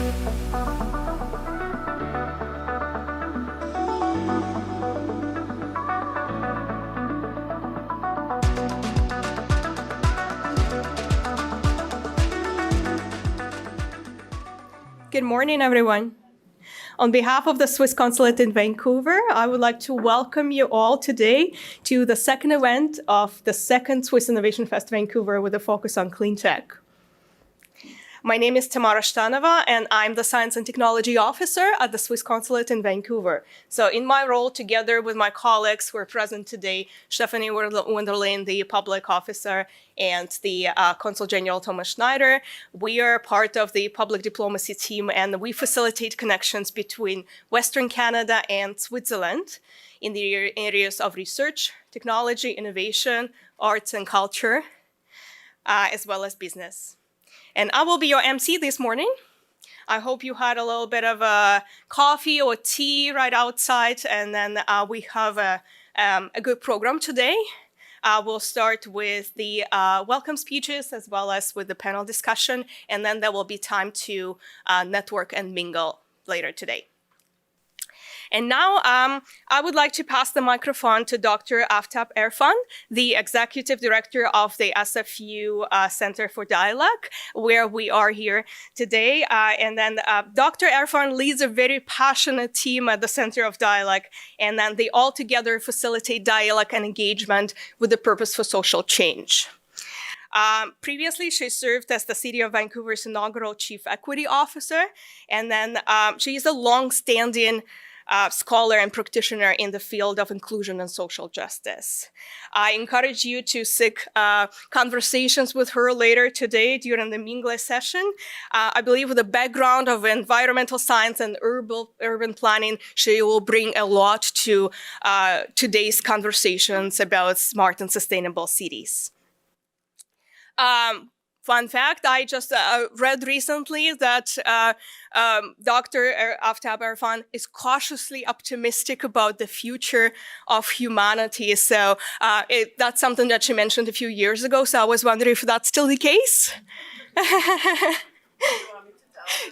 Good morning, everyone. On behalf of the Swiss Consulate in Vancouver, I would like to welcome you all today to the second event of the second Swiss Innovation Fest Vancouver with a focus on clean tech. My name is Tamara Shtanova, and I'm the Science and Technology Officer at the Swiss Consulate in Vancouver. So in my role, together with my colleagues who are present today, Stephanie Wunderlin, the Public Officer, and the Consul General Thomas Schneider, we are part of the public diplomacy team, and we facilitate connections between Western Canada and Switzerland in the areas of research, technology, innovation, arts and culture, as well as business. And I will be your MC this morning. I hope you had a little bit of a coffee or tea right outside, and then we have a good program today. We'll start with the welcome speeches as well as with the panel discussion, and then there will be time to network and mingle later today. And now I would like to pass the microphone to Dr. Aftab Erfan, the Executive Director of the SFU Center for Dialogue, where we are here today. And then Dr. Erfan leads a very passionate team at the Center of Dialogue, and then they all together facilitate dialogue and engagement with the purpose for social change. Previously, she served as the City of Vancouver's inaugural Chief Equity Officer, and then she is a long-standing scholar and practitioner in the field of inclusion and social justice. I encourage you to seek conversations with her later today during the mingle session. I believe with a background of environmental science and urban planning, she will bring a lot to today's conversations about smart and sustainable cities. Fun fact, I just read recently that Dr. Aftab Erfan is cautiously optimistic about the future of humanity. So that's something that she mentioned a few years ago. So I was wondering if that's still the case.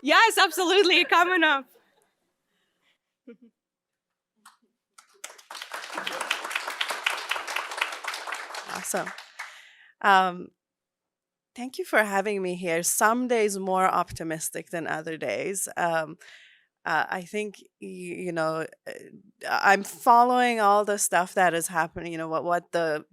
Yes, absolutely, coming up. Awesome. Thank you for having me here. Some days more optimistic than other days. I think, I'm following all the stuff that is happening, what the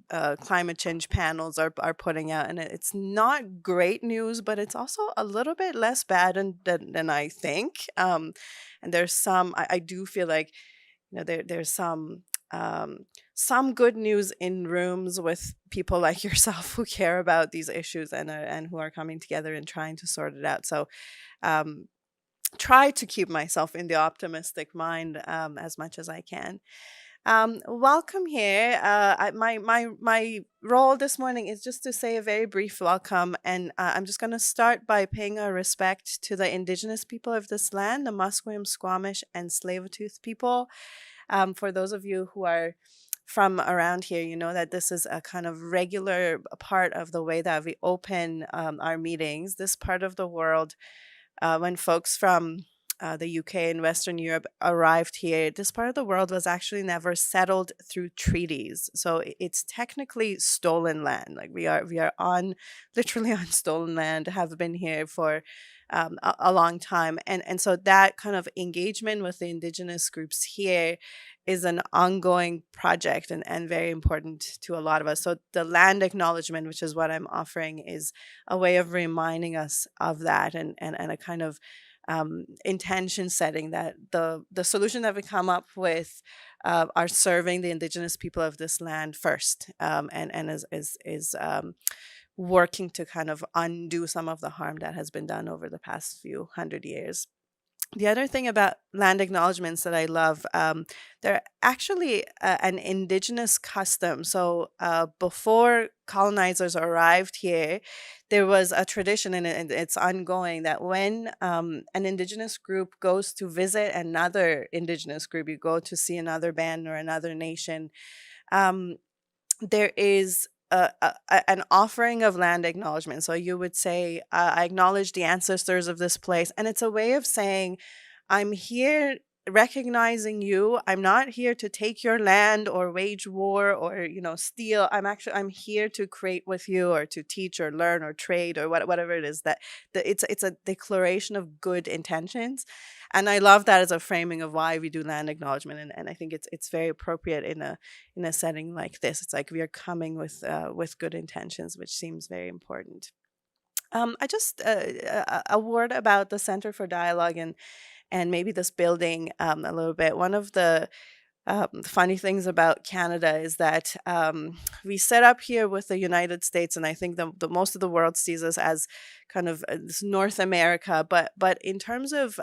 climate change panels are putting out. And it's not great news, but it's also a little bit less bad than I think. And there's I do feel like, there's some good news in rooms with people like yourself who care about these issues and who are coming together and trying to sort it out. So try to keep myself in the optimistic mind as much as I can. Welcome here. My role this morning is just to say a very brief welcome, and I'm just going to start by paying our respect to the Indigenous people of this land, the Musqueam, Squamish, and Tsleil-Waututh people. For those of you who are from around here, you know that this is a kind of regular part of the way that we open our meetings. This part of the world, when folks from the UK and Western Europe arrived here, this part of the world was actually never settled through treaties. So it's technically stolen land. Like we are literally on stolen land, have been here for a long time. And so that kind of engagement with the Indigenous groups here is an ongoing project and very important to a lot of us. So the land acknowledgement, which is what I'm offering, is a way of reminding us of that and a kind of intention setting that the solution that we come up with are serving the Indigenous people of this land first, and is working to kind of undo some of the harm that has been done over the past few hundred years. The other thing about land acknowledgements that I love, they're actually an Indigenous custom. So before colonizers arrived here, there was a tradition, and it's ongoing, that when an Indigenous group goes to visit another Indigenous group, you go to see another band or another nation, there is an offering of land acknowledgement. So you would say, I acknowledge the ancestors of this place. And it's a way of saying, I'm here recognizing you. I'm not here to take your land or wage war or, steal. I'm here to create with you or to teach or learn or trade or whatever it is it's a declaration of good intentions. And I love that as a framing of why we do land acknowledgement. And I think it's very appropriate in a setting like this. It's like we are coming with good intentions, which seems very important. I just a word about the Center for Dialogue and maybe this building a little bit. One of the funny things about Canada is that we set up here with the United States, and I think the most of the world sees us as kind of this North America. But in terms of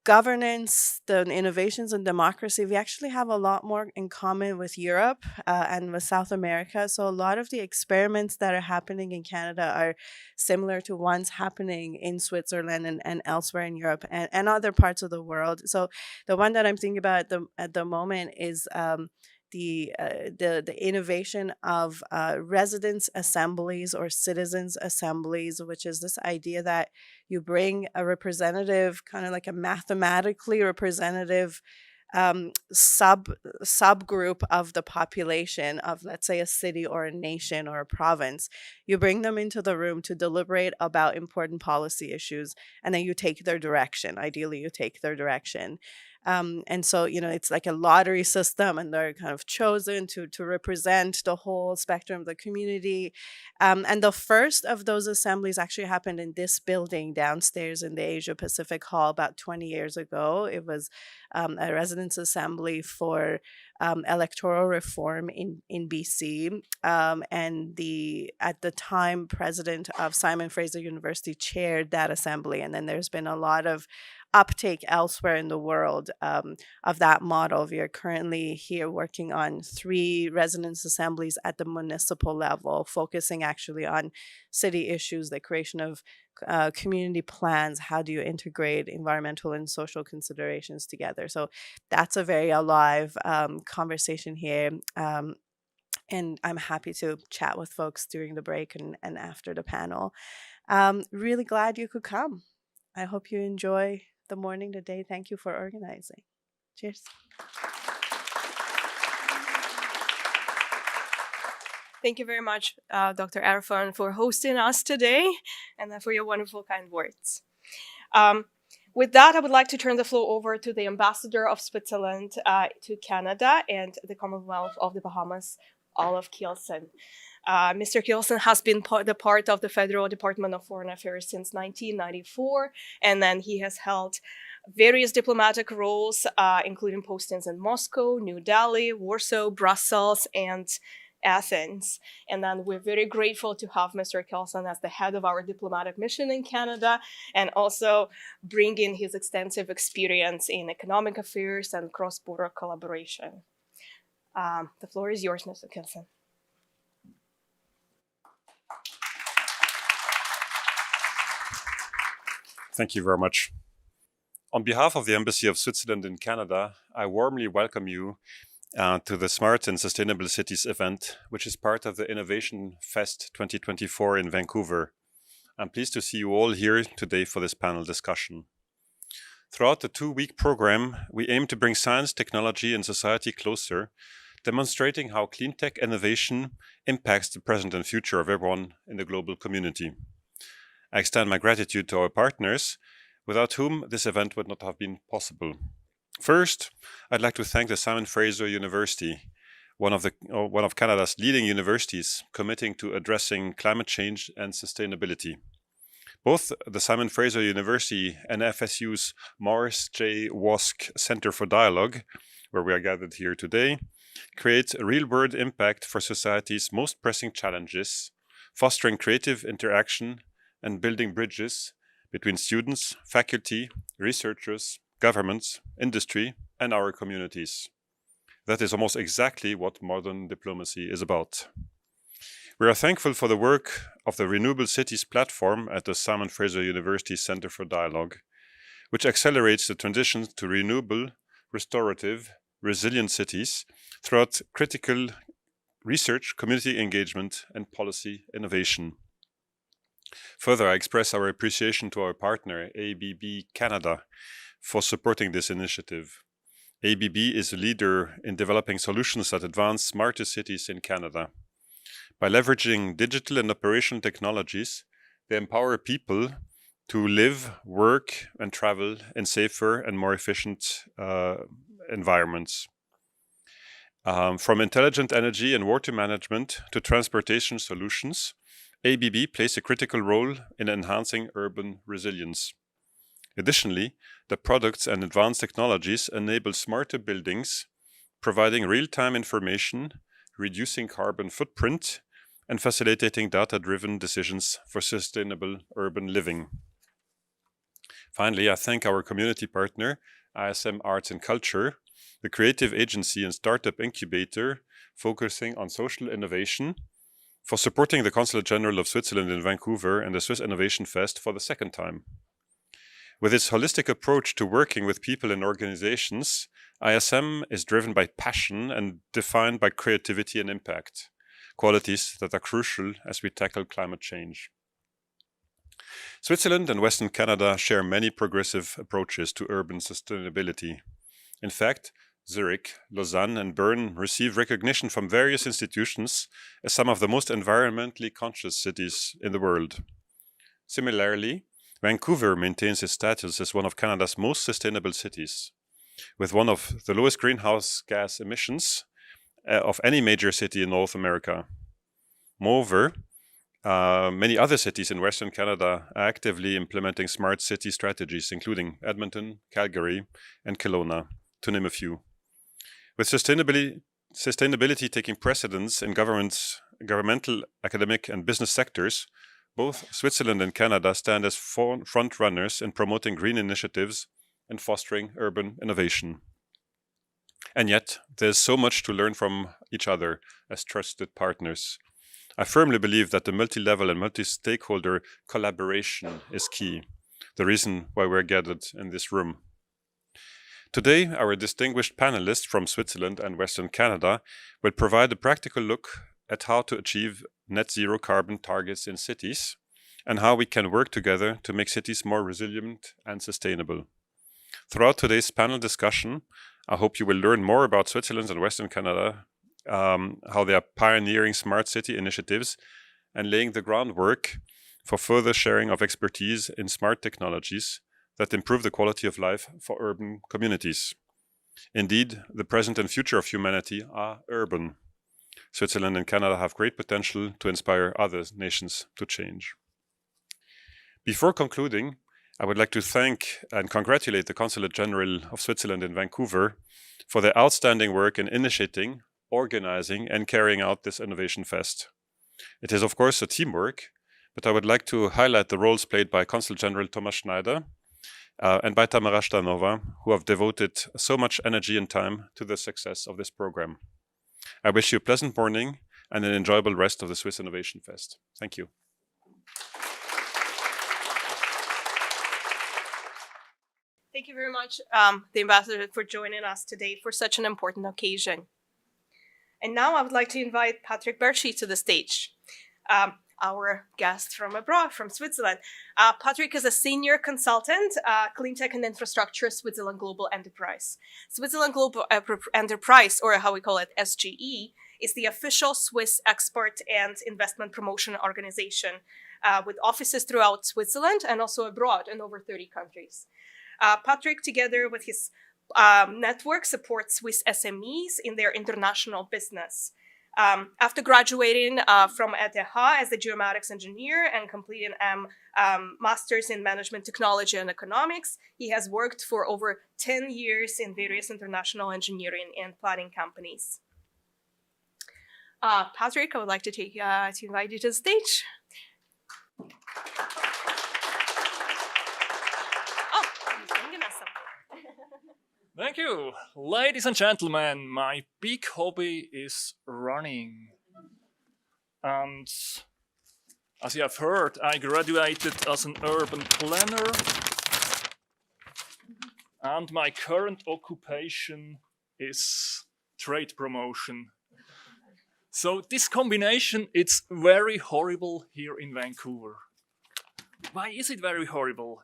governance, the innovations and democracy, we actually have a lot more in common with Europe and with South America. So a lot of the experiments that are happening in Canada are similar to ones happening in Switzerland and elsewhere in Europe and other parts of the world. So the one that I'm thinking about at the moment is the innovation of residence assemblies or citizens assemblies, which is this idea that you bring a representative, kind of like a mathematically representative subgroup of the population of, let's say, a city or a nation or a province. You bring them into the room to deliberate about important policy issues, and then you take their direction. Ideally, you take their direction. And so, it's like a lottery system, and they're kind of chosen to represent the whole spectrum of the community. And the first of those assemblies actually happened in this building downstairs in the Asia Pacific Hall about 20 years ago. It was a residence assembly for electoral reform in BC. And at the time, president of Simon Fraser University chaired that assembly. And then there's been a lot of uptake elsewhere in the world of that model. We are currently here working on 3 residence assemblies at the municipal level, focusing actually on city issues, the creation of community plans. How do you integrate environmental and social considerations together? So that's a very alive conversation here. And I'm happy to chat with folks during the break and after the panel. Really glad you could come. I hope you enjoy the morning today. Thank you for organizing. Cheers. Thank you very much, Dr. Arfan, for hosting us today and for your wonderful kind words. With that, I would like to turn the floor over to the Ambassador of Switzerland to Canada and the Commonwealth of the Bahamas, Olaf Kielsen. Mr. Kielsen has been part of the Federal Department of Foreign Affairs since 1994, and then he has held various diplomatic roles, including postings in Moscow, New Delhi, Warsaw, Brussels, and Athens. And then we're very grateful to have Mr. Kielsen as the head of our diplomatic mission in Canada, and also bring in his extensive experience in economic affairs and cross-border collaboration. The floor is yours, Mr. Kielsen. Thank you very much. On behalf of the Embassy of Switzerland in Canada, I warmly welcome you to the Smart and Sustainable Cities event, which is part of the Innovation Fest 2024 in Vancouver. I'm pleased to see you all here today for this panel discussion. Throughout the 2-week program, we aim to bring science, technology, and society closer, demonstrating how clean tech innovation impacts the present and future of everyone in the global community. I extend my gratitude to our partners, without whom this event would not have been possible. First, I'd like to thank the Simon Fraser University, one of Canada's leading universities committing to addressing climate change and sustainability. Both the Simon Fraser University and FSU's Morris J. Wosk Centre for Dialogue, where we are gathered here today, create a real-world impact for society's most pressing challenges, fostering creative interaction and building bridges between students, faculty, researchers, governments, industry, and our communities. That is almost exactly what modern diplomacy is about. We are thankful for the work of the Renewable Cities platform at the Simon Fraser University Centre for Dialogue, which accelerates the transition to renewable, restorative, resilient cities throughout critical research, community engagement, and policy innovation. Further, I express our appreciation to our partner, ABB Canada, for supporting this initiative. ABB is a leader in developing solutions that advance smarter cities in Canada. By leveraging digital and operational technologies, they empower people to live, work, and travel in safer and more efficient environments. From intelligent energy and water management to transportation solutions, ABB plays a critical role in enhancing urban resilience. Additionally, the products and advanced technologies enable smarter buildings, providing real-time information, reducing carbon footprint, and facilitating data-driven decisions for sustainable urban living. Finally, I thank our community partner, ISM Arts and Culture, the creative agency and startup incubator focusing on social innovation, for supporting the Consulate General of Switzerland in Vancouver and the Swiss Innovation Fest for the second time. With its holistic approach to working with people and organizations, ISM is driven by passion and defined by creativity and impact, qualities that are crucial as we tackle climate change. Switzerland and Western Canada share many progressive approaches to urban sustainability. In fact, Zurich, Lausanne, and Bern receive recognition from various institutions as some of the most environmentally conscious cities in the world. Similarly, Vancouver maintains its status as one of Canada's most sustainable cities, with one of the lowest greenhouse gas emissions of any major city in North America. Moreover, many other cities in Western Canada are actively implementing smart city strategies, including Edmonton, Calgary, and Kelowna, to name a few. With sustainability taking precedence in governmental, academic, and business sectors, both Switzerland and Canada stand as front runners in promoting green initiatives and fostering urban innovation. And yet, there's so much to learn from each other as trusted partners. I firmly believe that the multi-level and multi-stakeholder collaboration is key, the reason why we're gathered in this room. Today, our distinguished panelists from Switzerland and Western Canada will provide a practical look at how to achieve net zero carbon targets in cities and how we can work together to make cities more resilient and sustainable. Throughout today's panel discussion, I hope you will learn more about Switzerland and Western Canada, how they are pioneering smart city initiatives and laying the groundwork for further sharing of expertise in smart technologies that improve the quality of life for urban communities. Indeed, the present and future of humanity are urban. Switzerland and Canada have great potential to inspire other nations to change. Before concluding, I would like to thank and congratulate the Consulate General of Switzerland in Vancouver for their outstanding work in initiating, organizing, and carrying out this Innovation Fest. It is, of course, a teamwork, but I would like to highlight the roles played by Consul General Thomas Schneider and by Tamara Shtanova, who have devoted so much energy and time to the success of this program. I wish you a pleasant morning and an enjoyable rest of the Swiss Innovation Fest. Thank you. Thank you very much, the Ambassador, for joining us today for such an important occasion. And now I would like to invite Patrick Bertschi to the stage, our guest from abroad, from Switzerland. Patrick is a senior consultant, Clean Tech and Infrastructure, Switzerland Global Enterprise. Switzerland Global Enterprise, or how we call it, SGE, is the official Swiss export and investment promotion organization with offices throughout Switzerland and also abroad in over 30 countries. Patrick, together with his network, supports Swiss SMEs in their international business. After graduating from ETH as a geomatics engineer and completing master's in management technology and economics, he has worked for over 10 years in various international engineering and planning companies. Patrick, I would like to invite you to the stage. Thank you. Ladies and gentlemen, my big hobby is running. And as you have heard, I graduated as an urban planner. And my current occupation is trade promotion. So this combination, it's very horrible here in Vancouver. Why is it very horrible?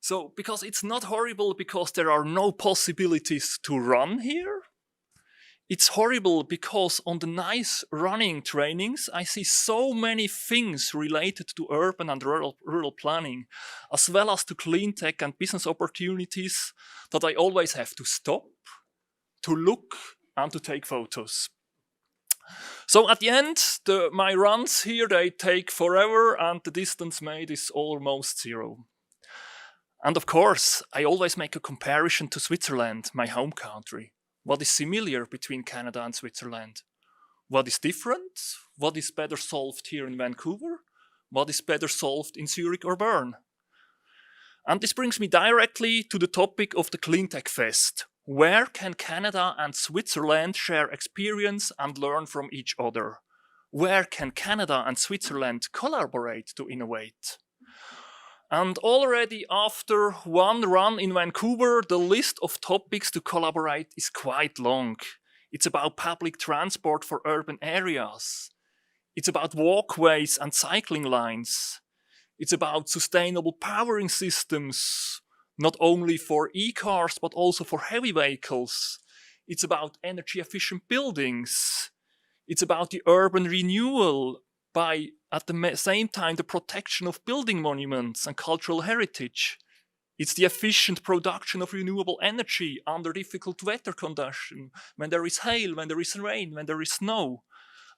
So, because it's not horrible because there are no possibilities to run here. It's horrible because on the nice running trainings, I see so many things related to urban and rural planning, as well as to clean tech and business opportunities, that I always have to stop, to look, and to take photos. So at the end, my runs here, they take forever, and the distance made is almost zero. And of course, I always make a comparison to Switzerland, my home country. What is similar between Canada and Switzerland? What is different? What is better solved here in Vancouver? What is better solved in Zurich or Bern? And this brings me directly to the topic of the Cleantech Fest. Where can Canada and Switzerland share experience and learn from each other? Where can Canada and Switzerland collaborate to innovate? And already after one run in Vancouver, the list of topics to collaborate is quite long. It's about public transport for urban areas. It's about walkways and cycling lines. It's about sustainable powering systems, not only for e-cars, but also for heavy vehicles. It's about energy efficient buildings. It's about the urban renewal by, at the same time, the protection of building monuments and cultural heritage. It's the efficient production of renewable energy under difficult weather conditions, when there is hail, when there is rain, when there is snow.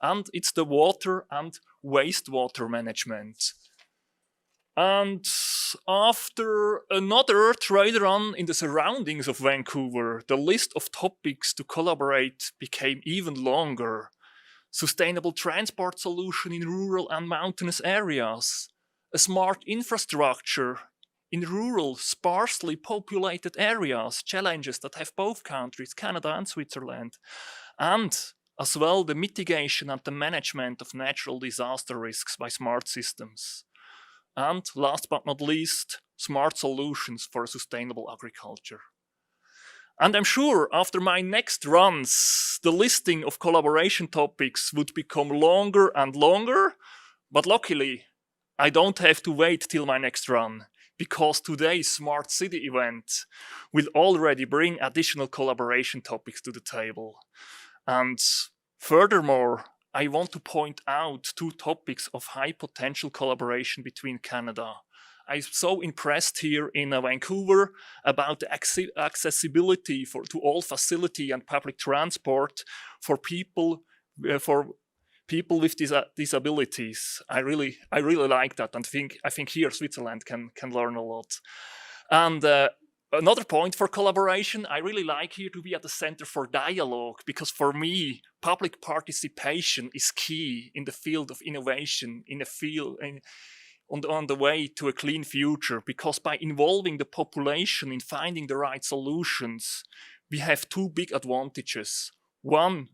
And it's the water and wastewater management. And after another trail run in the surroundings of Vancouver, the list of topics to collaborate became even longer. Sustainable transport solution in rural and mountainous areas, a smart infrastructure in rural, sparsely populated areas, challenges that have both countries, Canada and Switzerland, and as well the mitigation and the management of natural disaster risks by smart systems. And last but not least, smart solutions for a sustainable agriculture. And I'm sure after my next runs, the listing of collaboration topics would become longer and longer, but luckily, I don't have to wait till my next run, because today's Smart City event will already bring additional collaboration topics to the table. And furthermore, I want to point out two topics of high potential collaboration between Canada. I'm so impressed here in Vancouver about the accessibility to all facility and public transport for people with disabilities. I really like that, and I think here Switzerland can learn a lot. And another point for collaboration, I really like here to be at the center for dialogue, because for me, public participation is key in the field of innovation, on the way to a clean future, because by involving the population in finding the right solutions, we have two big advantages. One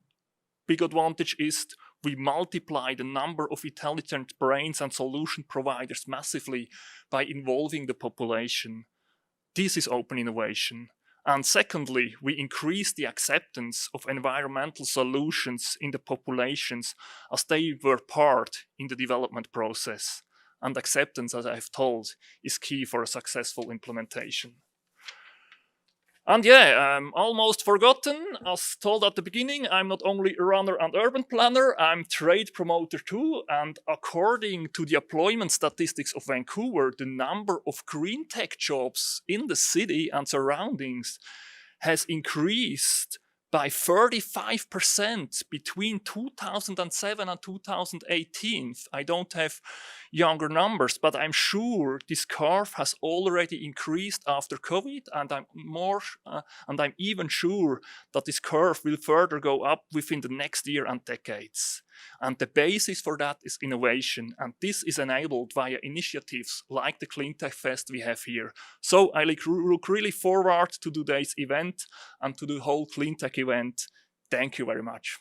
big advantage is we multiply the number of intelligent brains and solution providers massively by involving the population. This is open innovation. And secondly, we increase the acceptance of environmental solutions in the populations as they were part in the development process. And acceptance, as I've told, is key for a successful implementation. And almost forgotten, as told at the beginning, I'm not only a runner and urban planner, I'm trade promoter too. And according to the employment statistics of Vancouver, the number of green tech jobs in the city and surroundings has increased by 35% between 2007 and 2018. I don't have younger numbers, but I'm sure this curve has already increased after COVID, and I'm even sure that this curve will further go up within the next year and decades. And the basis for that is innovation, and this is enabled via initiatives like the Cleantech Fest we have here. So I look really forward to today's event and to the whole Cleantech event. Thank you very much.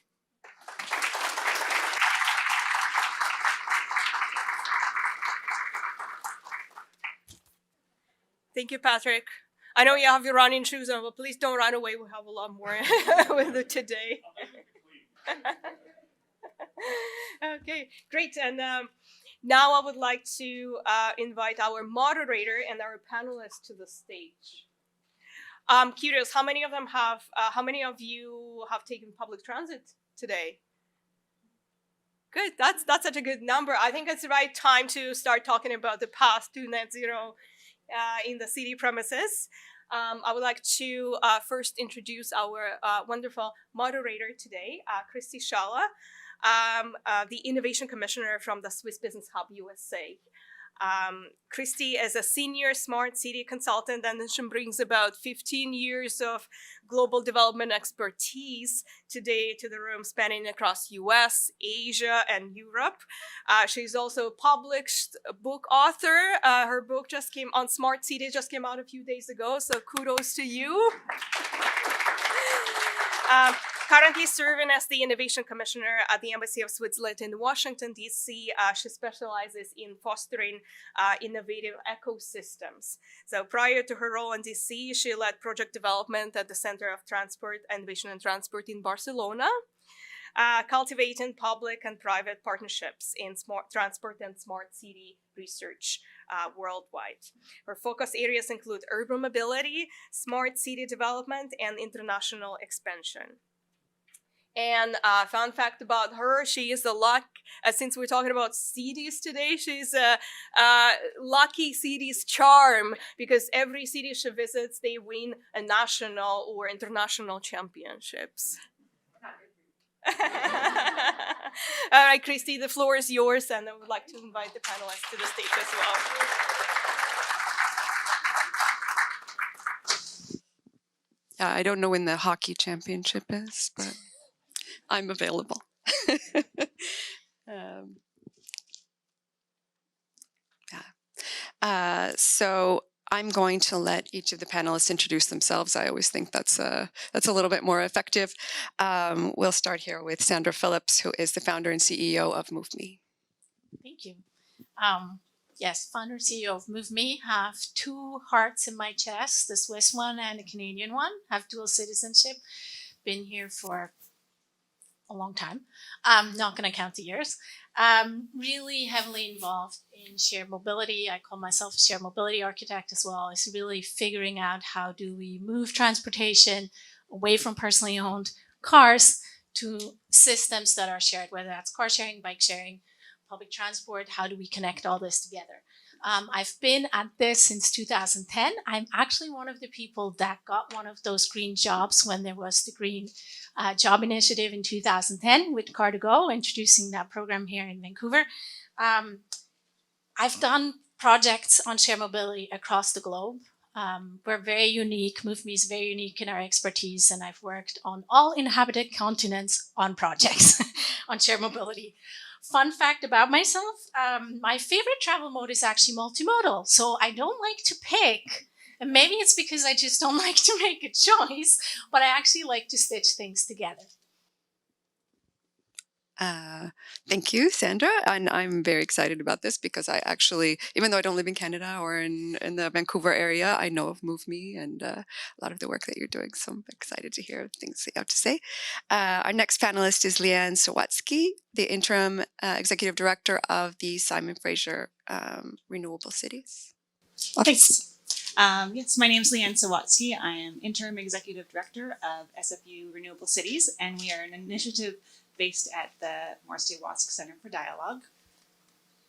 Thank you, Patrick. I know you have your running shoes on, but please don't run away. We have a lot more with it today. Okay, great. And now I would like to invite our moderator and our panelists to the stage. I'm curious, how many of you have taken public transit today? Good, that's such a good number. I think it's the right time to start talking about the path to net zero in the city premises. I would like to first introduce our wonderful moderator today, Kristi Shalla, the Innovation Commissioner from the Swiss Business Hub USA. Kristi is a senior smart city consultant, and she brings about 15 years of global development expertise today to the room, spanning across US, Asia, and Europe. She's also a published book author. Her book just came on Smart City, just came out a few days ago, so kudos to you. Currently serving as the Innovation Commissioner at the Embassy of Switzerland in Washington, D.C., she specializes in fostering innovative ecosystems. So prior to her role in D.C., she led project development at the Center of Transport, Innovation and Transport in Barcelona, cultivating public and private partnerships in smart transport and smart city research worldwide. Her focus areas include urban mobility, smart city development, and international expansion. And fun fact about her, she is since we're talking about cities today, she's a lucky city's charm, because every city she visits, they win a national or international championships. All right, Kristi, the floor is yours, and I would like to invite the panelists to the stage as well. I don't know when the hockey championship is, but I'm available. So I'm going to let each of the panelists introduce themselves. I always think that's a little bit more effective. We'll start here with Sandra Phillips, who is the founder and CEO of MoveMe. Thank you. Yes, founder and CEO of MoveMe. Have two hearts in my chest, the Swiss one and the Canadian one. Have dual citizenship. Been here for a long time. Not going to count the years. Really heavily involved in shared mobility. I call myself a shared mobility architect as well. It's really figuring out how do we move transportation away from personally owned cars to systems that are shared, whether that's car sharing, bike sharing, public transport. How do we connect all this together? I've been at this since 2010. I'm actually one of the people that got one of those green jobs when there was the green job initiative in 2010 with Car2Go, introducing that program here in Vancouver. I've done projects on shared mobility across the globe. We're very unique. MoveMe is very unique in our expertise, and I've worked on all inhabited continents on projects on shared mobility. Fun fact about myself, my favorite travel mode is actually multimodal. So I don't like to pick, and maybe it's because I just don't like to make a choice, but I actually like to stitch things together. Thank you, Sandra. And I'm very excited about this because I actually, even though I don't live in Canada or in the Vancouver area, I know of MoveMe and a lot of the work that you're doing. So I'm excited to hear things that you have to say. Our next panelist is Leanne Sawatsky, the interim executive director of the Simon Fraser Renewable Cities. Thanks. Yes, my name is Leanne Sawatsky. I am interim executive director of SFU Renewable Cities, and we are an initiative based at the Wosk Centre for Dialogue.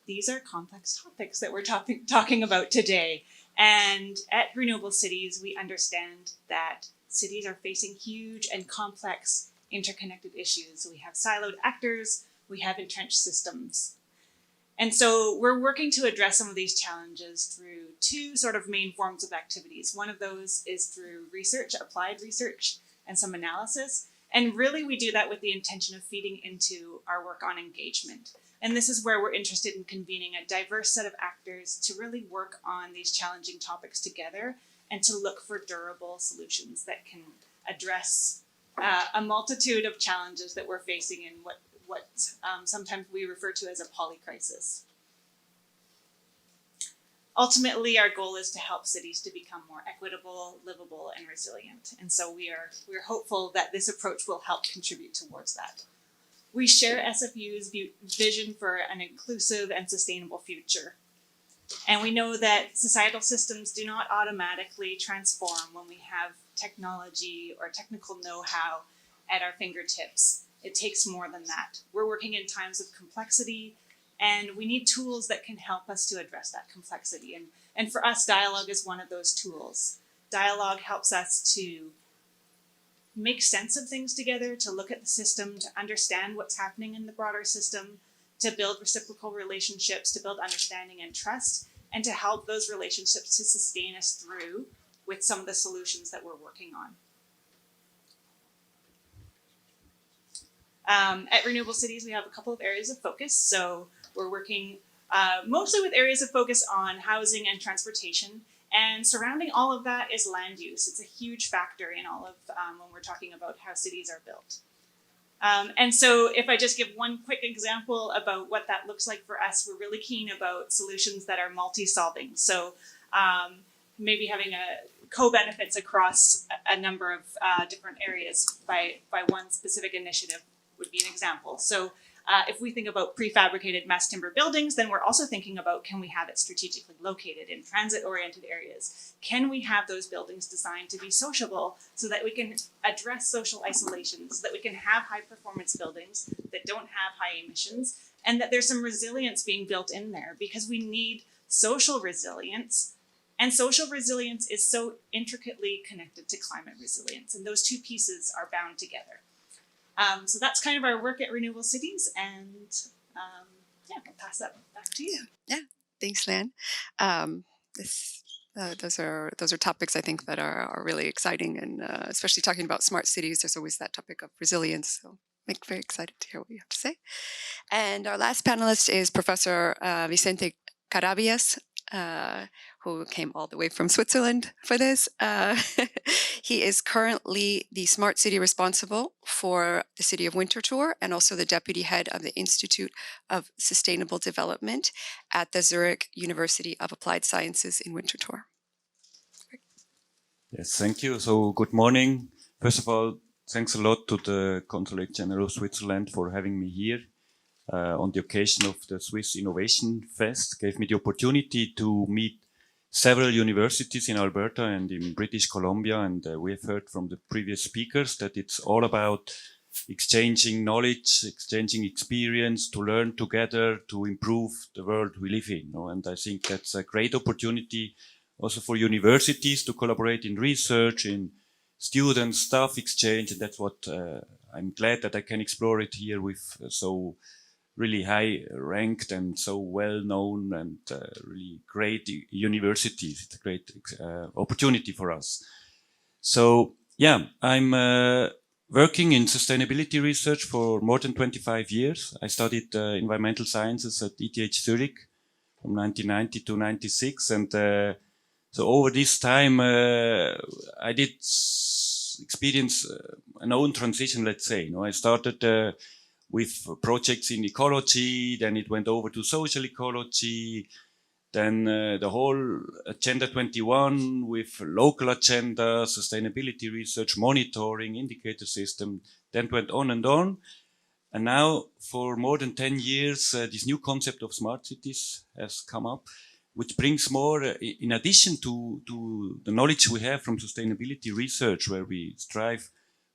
These are complex topics that we're talking about today. And at Renewable Cities, we understand that cities are facing huge and complex interconnected issues. So we have siloed actors, we have entrenched systems. And so we're working to address some of these challenges through two sort of main forms of activities. One of those is through research, applied research, and some analysis. And really, we do that with the intention of feeding into our work on engagement. And this is where we're interested in convening a diverse set of actors to really work on these challenging topics together and to look for durable solutions that can address a multitude of challenges that we're facing in what sometimes we refer to as a polycrisis. Ultimately, our goal is to help cities to become more equitable, livable, and resilient. And so we're hopeful that this approach will help contribute towards that. We share SFU's vision for an inclusive and sustainable future. And we know that societal systems do not automatically transform when we have technology or technical know-how at our fingertips. It takes more than that. We're working in times of complexity, and we need tools that can help us to address that complexity. And for us, dialogue is one of those tools. Dialogue helps us to make sense of things together, to look at the system, to understand what's happening in the broader system, to build reciprocal relationships, to build understanding and trust, and to help those relationships to sustain us through with some of the solutions that we're working on. At Renewable Cities, we have a couple of areas of focus. So we're working mostly with areas of focus on housing and transportation. And surrounding all of that is land use. It's a huge factor in all of when we're talking about how cities are built. And so if I just give one quick example about what that looks like for us, we're really keen about solutions that are multi-solving. So maybe having co-benefits across a number of different areas by one specific initiative would be an example. So if we think about prefabricated mass timber buildings, then we're also thinking about, can we have it strategically located in transit-oriented areas? Can we have those buildings designed to be sociable so that we can address social isolation, so that we can have high-performance buildings that don't have high emissions, and that there's some resilience being built in there, because we need social resilience, and social resilience is so intricately connected to climate resilience, and those two pieces are bound together. So that's kind of our work at Renewable Cities, and yeah, I'll pass that back to you. Yeah, thanks, Lan. Those are topics I think that are really exciting, and especially talking about smart cities, there's always that topic of resilience. So I'm very excited to hear what you have to say. And our last panelist is Professor Vicente Carabias, who came all the way from Switzerland for this. He is currently the Smart City responsible for the city of Winterthur, and also the deputy head of the Institute of Sustainable Development at the Zurich University of Applied Sciences in Winterthur. Yes, thank you. So good morning. First of all, thanks a lot to the Consulate General of Switzerland for having me here on the occasion of the Swiss Innovation Fest. Gave me the opportunity to meet several universities in Alberta and in British Columbia, and we have heard from the previous speakers that it's all about exchanging knowledge, exchanging experience, to learn together, to improve the world we live in. And I think that's a great opportunity also for universities to collaborate in research, in student staff exchange, and that's what I'm glad that I can explore it here with so really high ranked and so well known and really great universities. It's a great opportunity for us. So yeah, I'm working in sustainability research for more than 25 years. I studied environmental sciences at ETH Zurich from 1990 to 96, and so over this time I did experience an own transition, let's say. I started with projects in ecology, then it went over to social ecology, then the whole Agenda 21 with local agenda, sustainability research, monitoring, indicator system, then went on. And now for more than 10 years, this new concept of smart cities has come up, which brings more, in addition to the knowledge we have from sustainability research, where we strive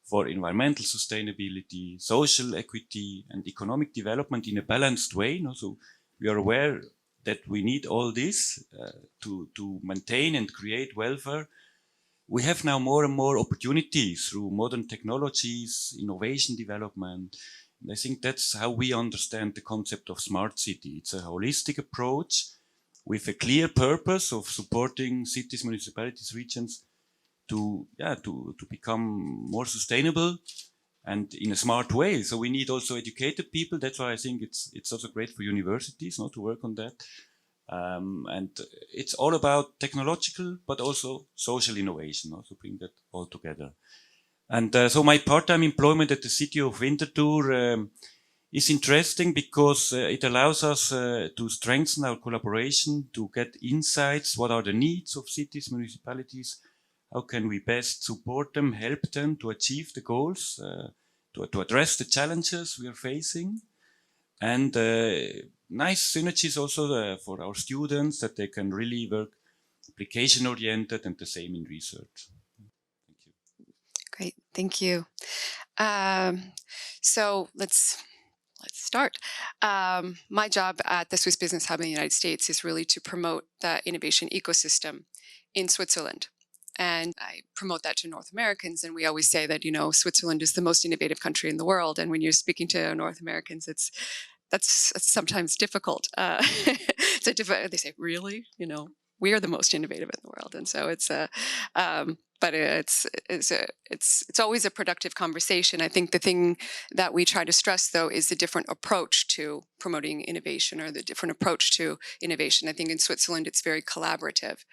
for environmental sustainability, social equity, and economic development in a balanced way. So we are aware that we need all this to maintain and create welfare. We have now more and more opportunities through modern technologies, innovation development. And I think that's how we understand the concept of smart city. It's a holistic approach with a clear purpose of supporting cities, municipalities, regions to become more sustainable and in a smart way. So we need also educated people. That's why I think it's also great for universities to work on that. And it's all about technological, but also social innovation, to bring that all together. And so my part-time employment at the city of Winterthur is interesting because it allows us to strengthen our collaboration, to get insights. What are the needs of cities, municipalities? How can we best support them, help them to achieve the goals to address the challenges we are facing, and nice synergies also for our students, that they can really work application oriented, and the same in research. Thank you. Great, thank you. So let's start. My job at the Swiss Business Hub in the United States is really to promote the innovation ecosystem in Switzerland. And I promote that to North Americans. And we always say that, Switzerland is the most innovative country in the world. And when you're speaking to North Americans, that's sometimes difficult. They say, really? We are the most innovative in the world. And so but it's always a productive conversation. I think the thing that we try to stress, though, is the different approach to promoting innovation, or the different approach to innovation. I think in Switzerland, it's very collaborative,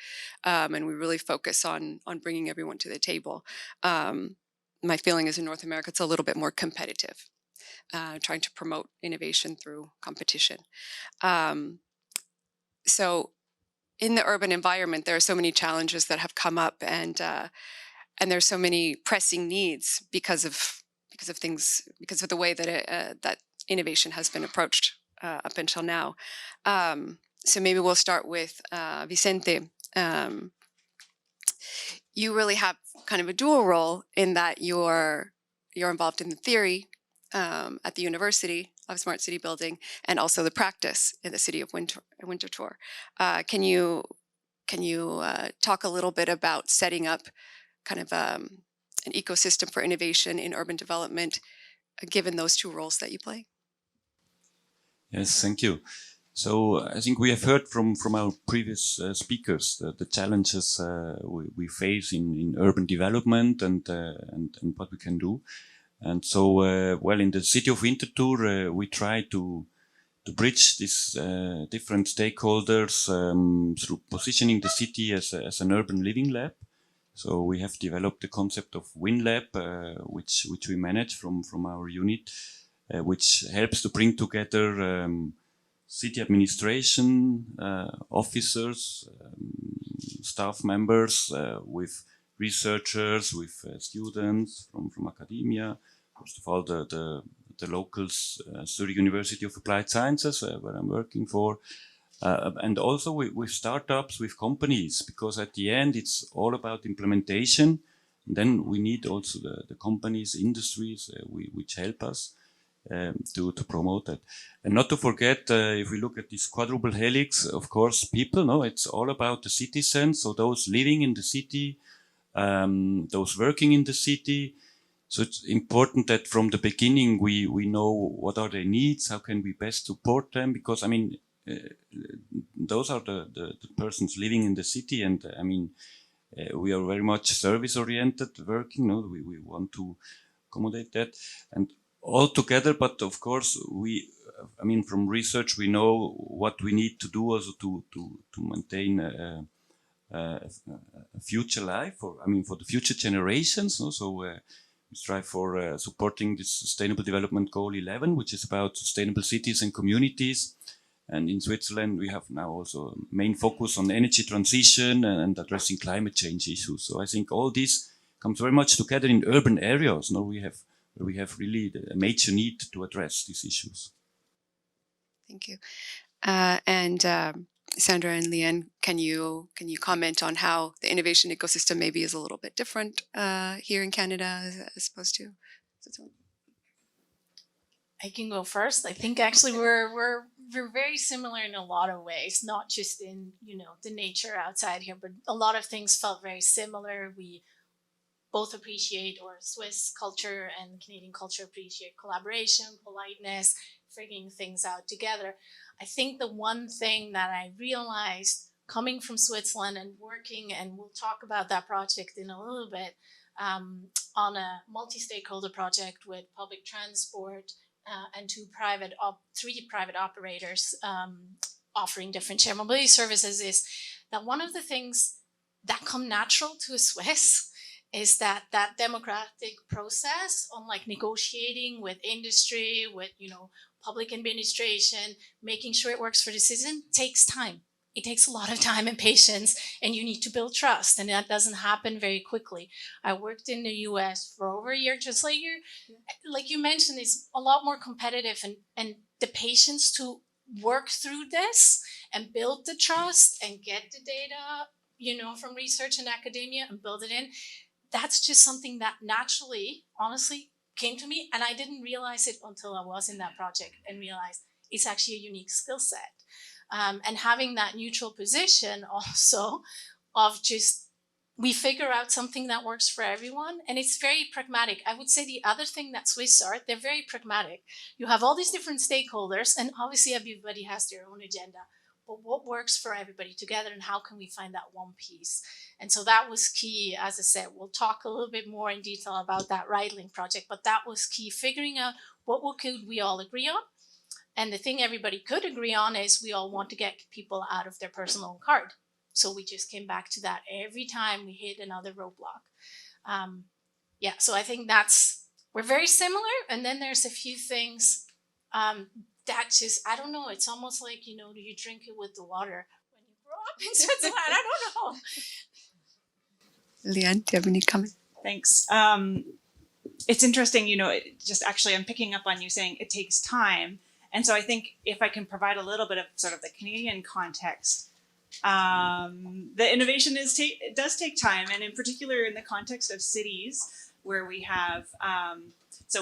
and we really focus on bringing everyone to the table. My feeling is in North America, it's a little bit more competitive, trying to promote innovation through competition. So in the urban environment, there are so many challenges that have come up, and there's so many pressing needs because of the way that that innovation has been approached up until now. So maybe we'll start with Vicente. You really have kind of a dual role in that you're involved in the theory at the University of Smart City Building, and also the practice in the city of Winterthur. Can you talk a little bit about setting up kind of an ecosystem for innovation in urban development, given those two roles that you play? Yes, thank you. So I think we have heard from our previous speakers the challenges we face in urban development, and what we can do. And so, well, in the city of Winterthur, we try to bridge these different stakeholders through positioning the city as an urban living lab. So we have developed the concept of WinLab, which we manage from our unit, which helps to bring together city administration, officers, staff members, with researchers, with students from academia. First of all, the locals, Zurich University of Applied Sciences, where I'm working for, and also with startups, with companies, because at the end it's all about implementation. And then we need also the companies, industries, which help us to promote that. And not to forget, if we look at this quadruple helix, of course, people, no, it's all about the citizens, so those living in the city, those working in the city. So it's important that from the beginning we know what are their needs, how can we best support them, because I mean those are the persons living in the city, and I mean we are very much service oriented working, no? We want to accommodate that and all together, but of course I mean from research we know what we need to do also to maintain a future life, for the future generations, no? So we strive for supporting this Sustainable Development Goal 11, which is about sustainable cities and communities. And in Switzerland, we have now also main focus on energy transition and addressing climate change issues. So I think all this comes very much together in urban areas. Now we have really a major need to address these issues. Thank you. And Sandra and Leanne, can you comment on how the innovation ecosystem maybe is a little bit different here in Canada as opposed to Switzerland? I can go first. I think actually we're very similar in a lot of ways, not just in the nature outside here, but a lot of things felt very similar. We both appreciate, or Swiss culture and Canadian culture appreciate collaboration, politeness, figuring things out together. I think the one thing that I realized coming from Switzerland and working, and we'll talk about that project in a little bit, on a multi-stakeholder project with public transport and three private operators offering different shared mobility services, is that one of the things that come natural to a Swiss is that democratic process on like negotiating with industry, with public administration, making sure it works for the citizen takes time. it takes a lot of time and patience, and you need to build trust, and that doesn't happen very quickly. I worked in the US for over a year, just like you mentioned, it's a lot more competitive, and the patience to work through this and build the trust and get the data, from research and academia and build it in, that's just something that naturally, honestly, came to me. And I didn't realize it until I was in that project and realized it's actually a unique skill set. And having that neutral position also of just, we figure out something that works for everyone, and it's very pragmatic. I would say the other thing that Swiss are, they're very pragmatic. You have all these different stakeholders, and obviously everybody has their own agenda, but what works for everybody together, and how can we find that one piece? And so that was key. As I said, we'll talk a little bit more in detail about that Riedling project, but that was key, figuring out what could we all agree on. And the thing everybody could agree on is we all want to get people out of their personal card. So we just came back to that every time we hit another roadblock. So I think we're very similar. And then there's a few things that just, I don't know, it's almost like, do you drink it with the water when you grow up in Switzerland? I don't know. Leanne, do you have any comment? Thanks. It's interesting, just actually I'm picking up on you saying it takes time. And so I think if I can provide a little bit of sort of the Canadian context, the innovation it does take time, and in particular in the context of cities where we have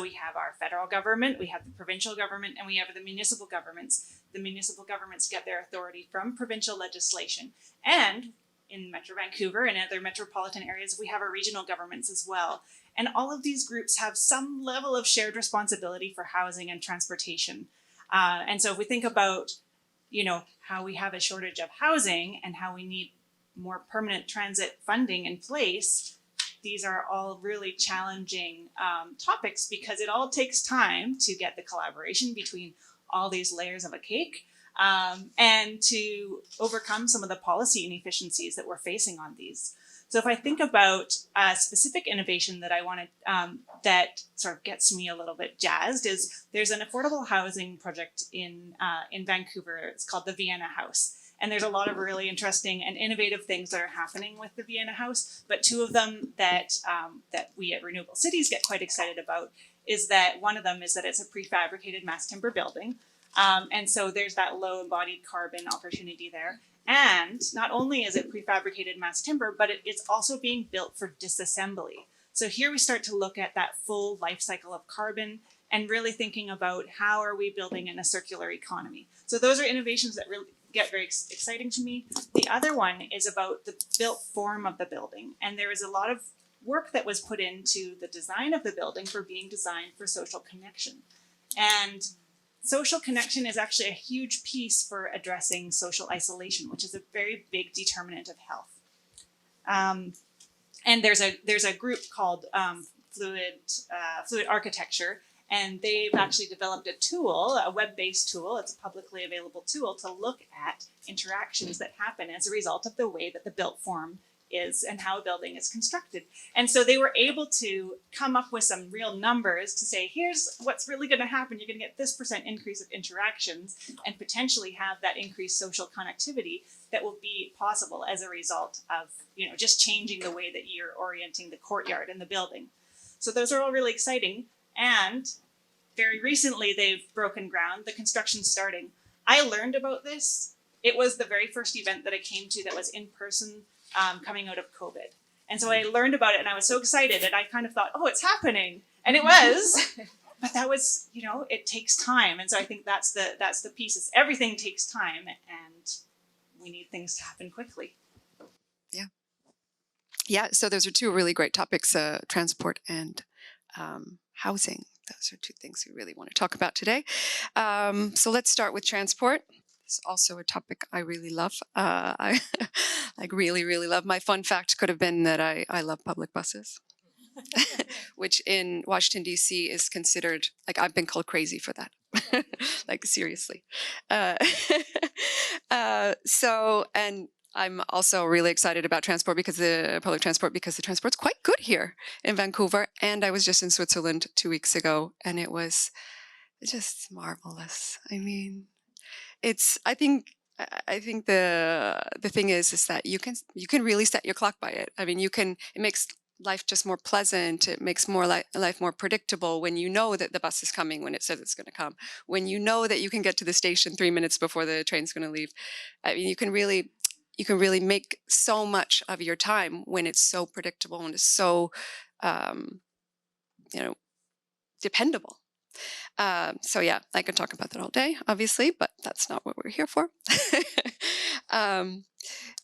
we have our federal government, we have the provincial government, and we have the municipal governments. The municipal governments get their authority from provincial legislation, and in Metro Vancouver and other metropolitan areas, we have our regional governments as well. And all of these groups have some level of shared responsibility for housing and transportation. And so if we think about how we have a shortage of housing and how we need more permanent transit funding in place, these are all really challenging topics, because it all takes time to get the collaboration between all these layers of a cake, and to overcome some of the policy inefficiencies that we're facing on these. So if I think about a specific innovation that I wanted, that sort of gets me a little bit jazzed, is there's an affordable housing project in Vancouver. It's called the Vienna House. And there's a lot of really interesting and innovative things that are happening with the Vienna House. But two of them that we at Renewable Cities get quite excited about is that one of them is that it's a prefabricated mass timber building. And so there's that low embodied carbon opportunity there. And not only is it prefabricated mass timber, but it's also being built for disassembly. So here we start to look at that full life cycle of carbon and really thinking about how are we building in a circular economy. So those are innovations that really get very exciting to me. The other one is about the built form of the building. And there is a lot of work that was put into the design of the building for being designed for social connection. And social connection is actually a huge piece for addressing social isolation, which is a very big determinant of health. And there's a group called Fluid Architecture, and they've actually developed a tool, a web-based tool. It's a publicly available tool to look at interactions that happen as a result of the way that the built form is and how a building is constructed. And so they were able to come up with some real numbers to say, here's what's really going to happen. You're going to get this % increase of interactions and potentially have that increased social connectivity that will be possible as a result of, just changing the way that you're orienting the courtyard and the building. So those are all really exciting. And very recently they've broken ground. The construction's starting. I learned about this. It was the very first event that I came to that was in person, coming out of COVID. And so I learned about it and I was so excited, and I kind of thought, oh, it's happening. And it was, but that was, it takes time. And so I think that's the pieces. Everything takes time, and we need things to happen quickly. Yeah. Yeah. So those are two really great topics, transport and housing. Those are two things we really want to talk about today. So let's start with transport. It's also a topic I really love. I really, really love. My fun fact could have been that I love public buses, which in Washington, D.C. is considered, I've been called crazy for that. Seriously. And I'm also really excited about transport public transport, because the transport's quite good here in Vancouver. And I was just in Switzerland 2 weeks ago, and it was just marvelous. I mean, I think I think the thing is that you can really set your clock by it. I mean, it makes life just more pleasant. It makes life more predictable when you know that the bus is coming when it says it's going to come. When you know that you can get to the station 3 minutes before the train's going to leave. I mean, you can really make so much of your time when it's so predictable and it's so dependable. So yeah, I could talk about that all day, obviously, but that's not what we're here for.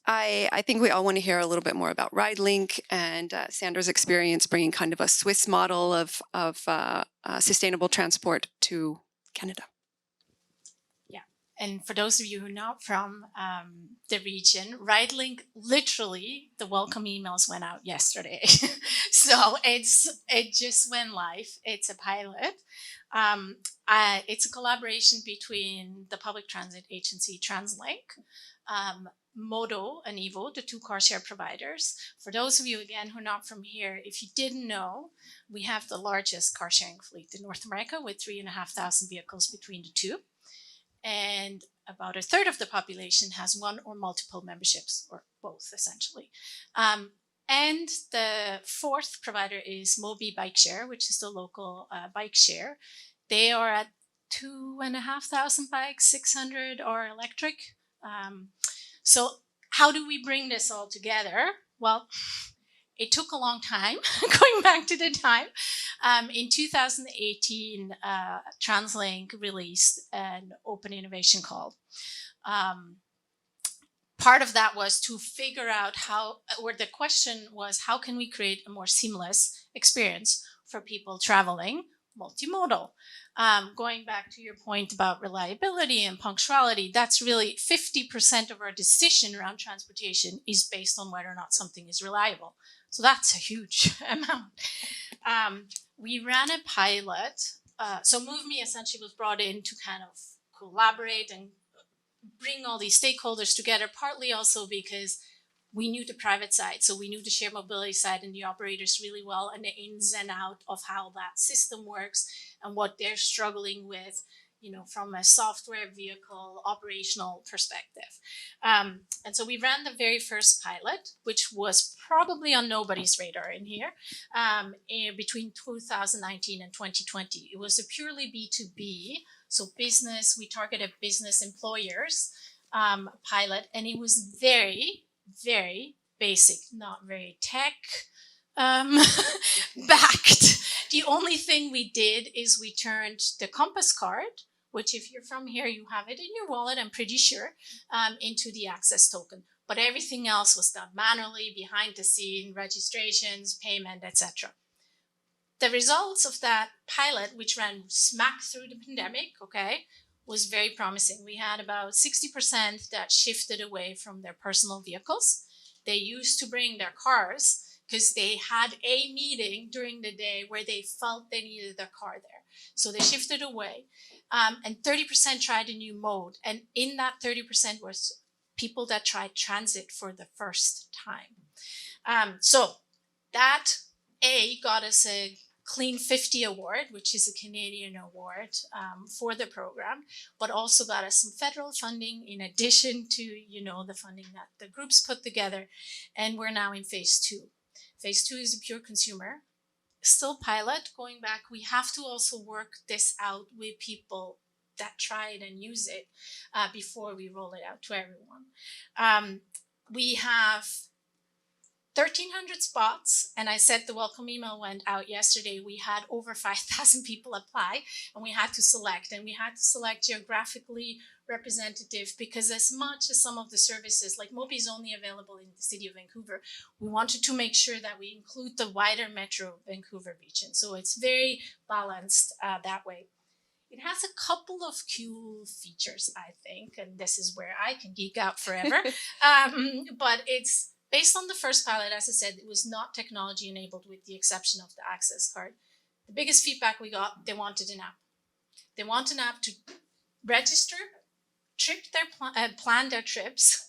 I think we all want to hear a little bit more about RideLink and Sandra's experience bringing kind of a Swiss model of sustainable transport to Canada. And for those of you who are not from the region, RideLink, literally, the welcome emails went out yesterday. So it just went live. It's a pilot. It's a collaboration between the public transit agency TransLink, Modo and Evo, the two car share providers. For those of you, again, who are not from here, if you didn't know, we have the largest car sharing fleet in North America with 3,500 vehicles between the two. And about a third of the population has one or multiple memberships, or both, essentially. And the fourth provider is Mobi Bike Share, which is the local bike share. They are at 2,500 bikes, 600 are electric. So how do we bring this all together? Well, it took a long time, going back to the time. In 2018, TransLink released an open innovation call. Part of that was to figure out the question was, how can we create a more seamless experience for people traveling multimodal? Going back to your point about reliability and punctuality, that's really 50% of our decision around transportation is based on whether or not something is reliable. So that's a huge amount. We ran a pilot. So MoveMe essentially was brought in to kind of collaborate and bring all these stakeholders together, partly also because we knew the private side. So we knew the shared mobility side and the operators really well, and the ins and out of how that system works and what they're struggling with, from a software vehicle operational perspective. And so we ran the very first pilot, which was probably on nobody's radar in here, between 2019 and 2020. It was a purely B2B, so business, we targeted business employers pilot, and it was very, very basic, not very tech backed. The only thing we did is we turned the Compass card, which if you're from here, you have it in your wallet, I'm pretty sure, into the access token. But everything else was done manually, behind the scene, registrations, payment, etc. The results of that pilot, which ran smack through the pandemic, was very promising. We had about 60% that shifted away from their personal vehicles. They used to bring their cars because they had a meeting during the day where they felt they needed their car there. So they shifted away. And 30% tried a new mode. And in that 30% was people that tried transit for the first time. So that got us a Clean 50 award, which is a Canadian award for the program, but also got us some federal funding in addition to, the funding that the groups put together. And we're now in phase 2. Phase 2 is a pure consumer, still pilot. Going back, we have to also work this out with people that try it and use it before we roll it out to everyone. We have 1,300 spots, and I said the welcome email went out yesterday. We had over 5,000 people apply, and we had to select. And we had to select geographically representative because as much as some of the services, like Mobi is only available in the city of Vancouver, we wanted to make sure that we include the wider Metro Vancouver region. So it's very balanced that way. It has a couple of cool features, I think, and this is where I can geek out forever. But it's based on the first pilot, as I said, it was not technology enabled with the exception of the access card. The biggest feedback we got, they wanted an app. They want an app to register, plan their trips,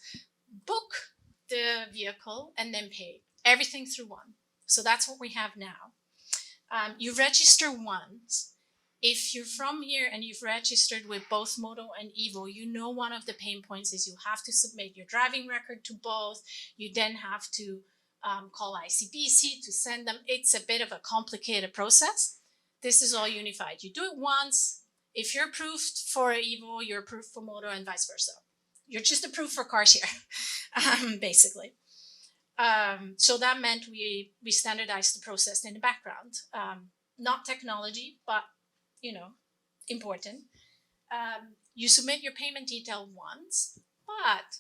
book the vehicle, and then pay. Everything through one. So that's what we have now. You register once, If you're from here and you've registered with both Moto and Evo, you know one of the pain points is you have to submit your driving record to both. You then have to call ICBC to send them. It's a bit of a complicated process. This is all unified. You do it once. If you're approved for Evo, you're approved for Moto and vice versa. You're just approved for cars here, basically. So that meant we standardized the process in the background. Not technology, but important. You submit your payment detail once, but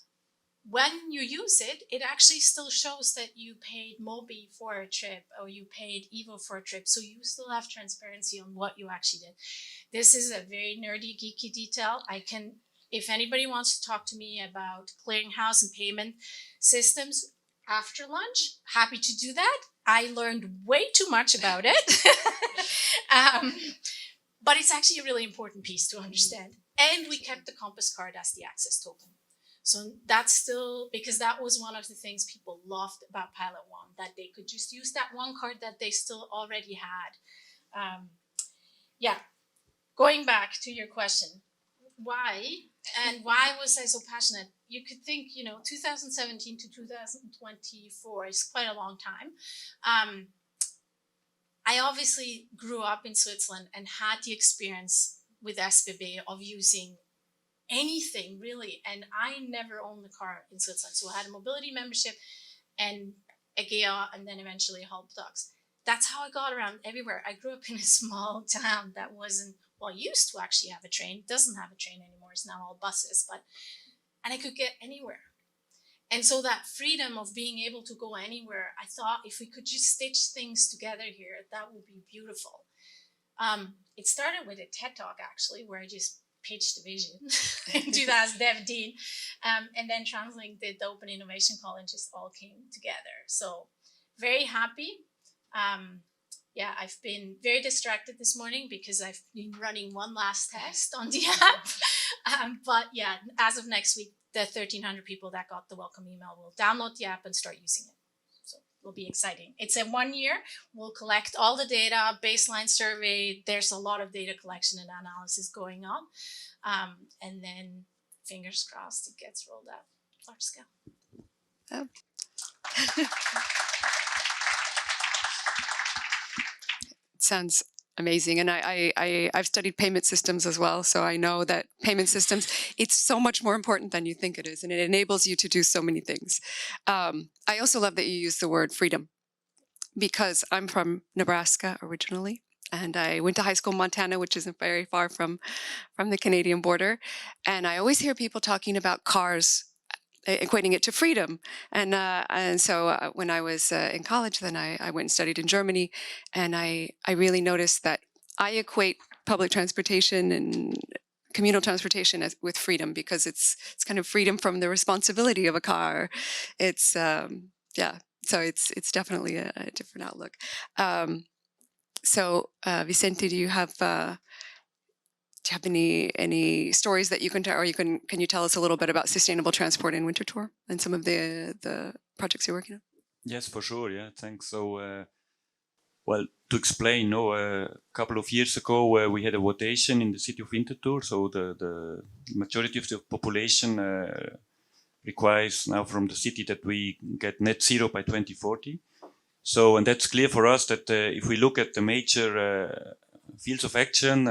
when you use it, it actually still shows that you paid Mobi for a trip or you paid Evo for a trip. So you still have transparency on what you actually did. This is a very nerdy, geeky detail. If anybody wants to talk to me about clearinghouse and payment systems after lunch, happy to do that. I learned way too much about it. But it's actually a really important piece to understand. And we kept the Compass card as the access token. So that's still, because that was one of the things people loved about Pilot One, that they could just use that one card that they still already had. Going back to your question, why? And why was I so passionate? You could think, 2017 to 2024 is quite a long time. I obviously grew up in Switzerland and had the experience with SBB of using anything really. And I never owned a car in Switzerland. So I had a mobility membership and a GEA and then eventually Halb Dogs. That's how I got around everywhere. I grew up in a small town that used to actually have a train. It doesn't have a train anymore. It's now all buses, and I could get anywhere. And so that freedom of being able to go anywhere, I thought if we could just stitch things together here, that would be beautiful. It started with a TED Talk, actually, where I just pitched the vision in 2017. And then TransLink did the Open Innovation Call and just all came together. So very happy. I've been very distracted this morning because I've been running one last test on the app. As of next week, the 1,300 people that got the welcome email will download the app and start using it. So it'll be exciting. It's a 1 year. We'll collect all the data, baseline survey. There's a lot of data collection and analysis going on. And then fingers crossed it gets rolled out large scale. Oh. Sounds amazing. And I've studied payment systems as well. So I know that payment systems, it's so much more important than you think it is. And it enables you to do so many things. I also love that you use the word freedom because I'm from Nebraska originally. And I went to high school in Montana, which isn't very far from the Canadian border. And I always hear people talking about cars, equating it to freedom. And so when I was in college, then I went and studied in Germany. And I really noticed that I equate public transportation and communal transportation with freedom because it's kind of freedom from the responsibility of a car. It's, so it's definitely a different outlook. So Vicente, do you have any stories that you can tell, or can you tell us a little bit about sustainable transport in Winter Tour and some of the projects you're working on? Yes, for sure. Yeah, thanks. So, to explain, a couple of years ago, we had a votation in the city of Winterthur. So the majority of the population requires now from the city that we get net zero by 2040. So, and that's clear for us that if we look at the major fields of action,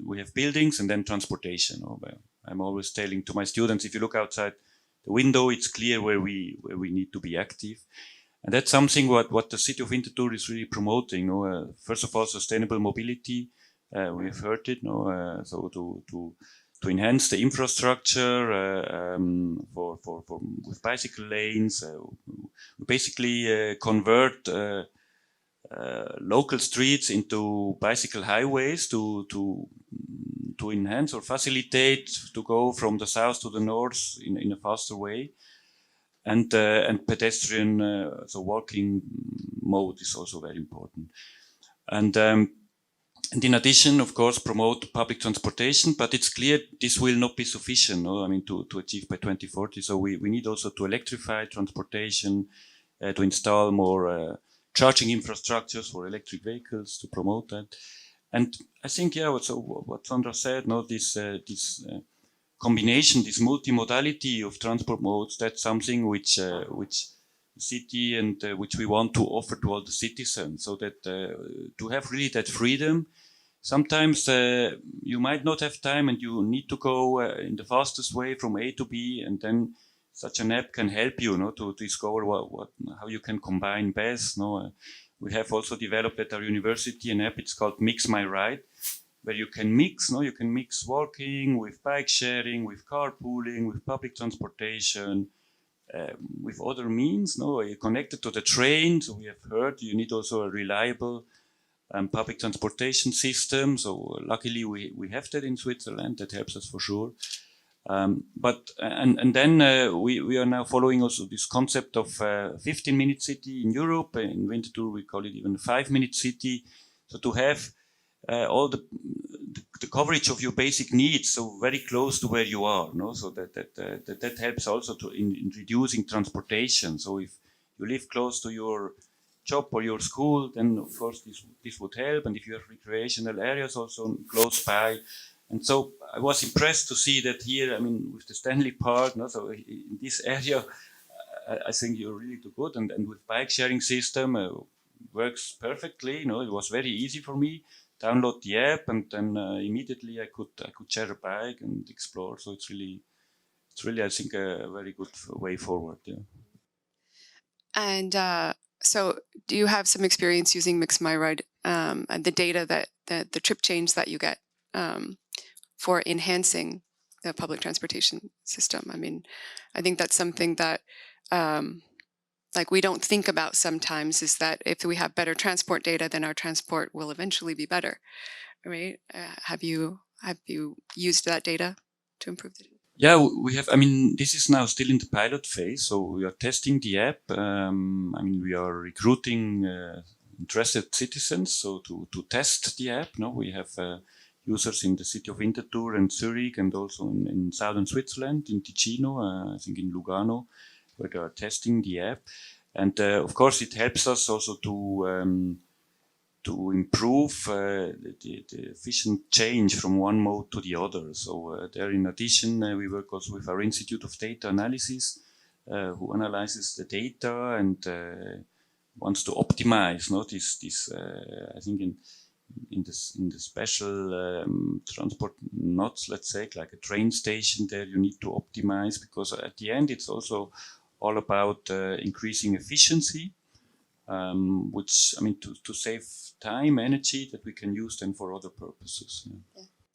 we have buildings and then transportation. I'm always telling to my students, if you look outside the window, it's clear where we need to be active. And that's something what the city of Winterthur is really promoting. First of all, sustainable mobility. We have heard it. So to enhance the infrastructure with bicycle lanes, we basically convert local streets into bicycle highways to enhance or facilitate to go from the south to the north in a faster way. And pedestrian, so walking mode is also very important. And in addition, of course, promote public transportation, but it's clear this will not be sufficient, to achieve by 2040. So we need also to electrify transportation, to install more charging infrastructures for electric vehicles, to promote that. And I think, yeah, what Sandra said, no, this combination, this multimodality of transport modes, that's something which the city and which we want to offer to all the citizens, so that to have really that freedom. Sometimes you might not have time and you need to go in the fastest way from A to B, and then such an app can help you, to discover how you can combine best. We have also developed at our university an app. It's called Mix My Ride, where you can mix. You can mix walking with bike sharing, with carpooling, with public transportation, with other means. You're connected to the train. So we have heard you need also a reliable public transportation system. So luckily we have that in Switzerland. That helps us for sure. Then we are now following also this concept of 15-minute city in Europe. In Winterthur we call it even 5-minute city. So to have all the coverage of your basic needs, so very close to where you are, so that helps also in reducing transportation. So if you live close to your job or your school, then of course this would help. And if you have recreational areas also close by. And so I was impressed to see that here, with the Stanley Park, so in this area, I think you're really too good. And with bike sharing system, works perfectly. It was very easy for me. Download the app, and then immediately I could share a bike and explore. So it's really, I think, a very good way forward. Yeah. And so, do you have some experience using Mix My Ride and the data that the trip change that you get for enhancing the public transportation system? I think that's something that we don't think about sometimes, is that if we have better transport data, then our transport will eventually be better, right? Have you used that data to improve the data? Yeah, we have. This is now still in the pilot phase, so we are testing the app. We are recruiting interested citizens, so to test the app. We have users in the city of Winterthur and Zurich, and also in southern Switzerland, in Ticino, I think in Lugano, where they are testing the app. And of course, it helps us also to improve the efficient change from one mode to the other. So there, in addition, we work also with our Institute of Data Analysis, who analyzes the data and wants to optimize this I think in the special transport nodes, let's say, like a train station, there you need to optimize, because at the end it's also all about increasing efficiency, which, to save time, energy that we can use then for other purposes.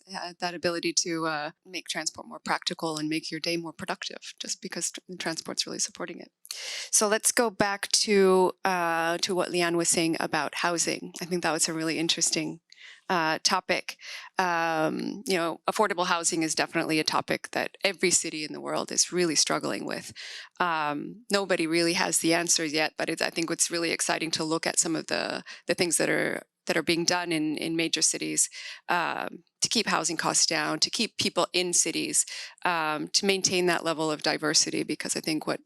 Yeah, that ability to make transport more practical and make your day more productive, just because transport's really supporting it. So let's go back to what Leanne was saying about housing. I think that was a really interesting topic. Affordable housing is definitely a topic that every city in the world is really struggling with. Nobody really has the answers yet, but I think it's really exciting to look at some of the things that are being done in major cities to keep housing costs down, to keep people in cities, to maintain that level of diversity. Because I think what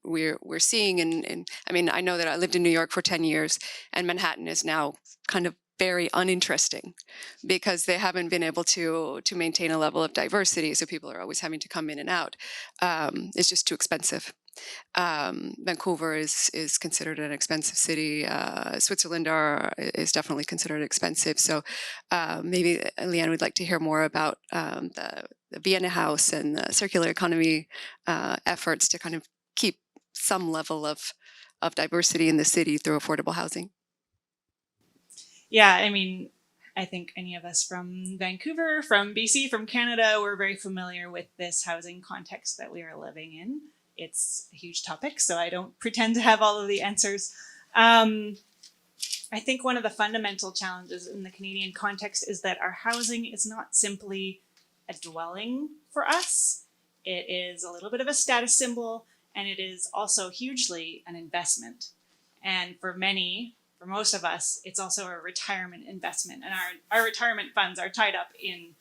we're seeing, I know that I lived in New York for 10 years, and Manhattan is now kind of very uninteresting because they haven't been able to maintain a level of diversity. So people are always having to come in and out. It's just too expensive. Vancouver is considered an expensive city. Switzerland is definitely considered expensive. So maybe Leanne would like to hear more about the Vienna House and the circular economy efforts to kind of keep some level of diversity in the city through affordable housing. Yeah, I think any of us from Vancouver, from BC, from Canada, we're very familiar with this housing context that we are living in. It's a huge topic, so I don't pretend to have all of the answers. I think one of the fundamental challenges in the Canadian context is that our housing is not simply a dwelling for us. It is a little bit of a status symbol, and it is also hugely an investment. And for most of us, it's also a retirement investment, and our retirement funds are tied up in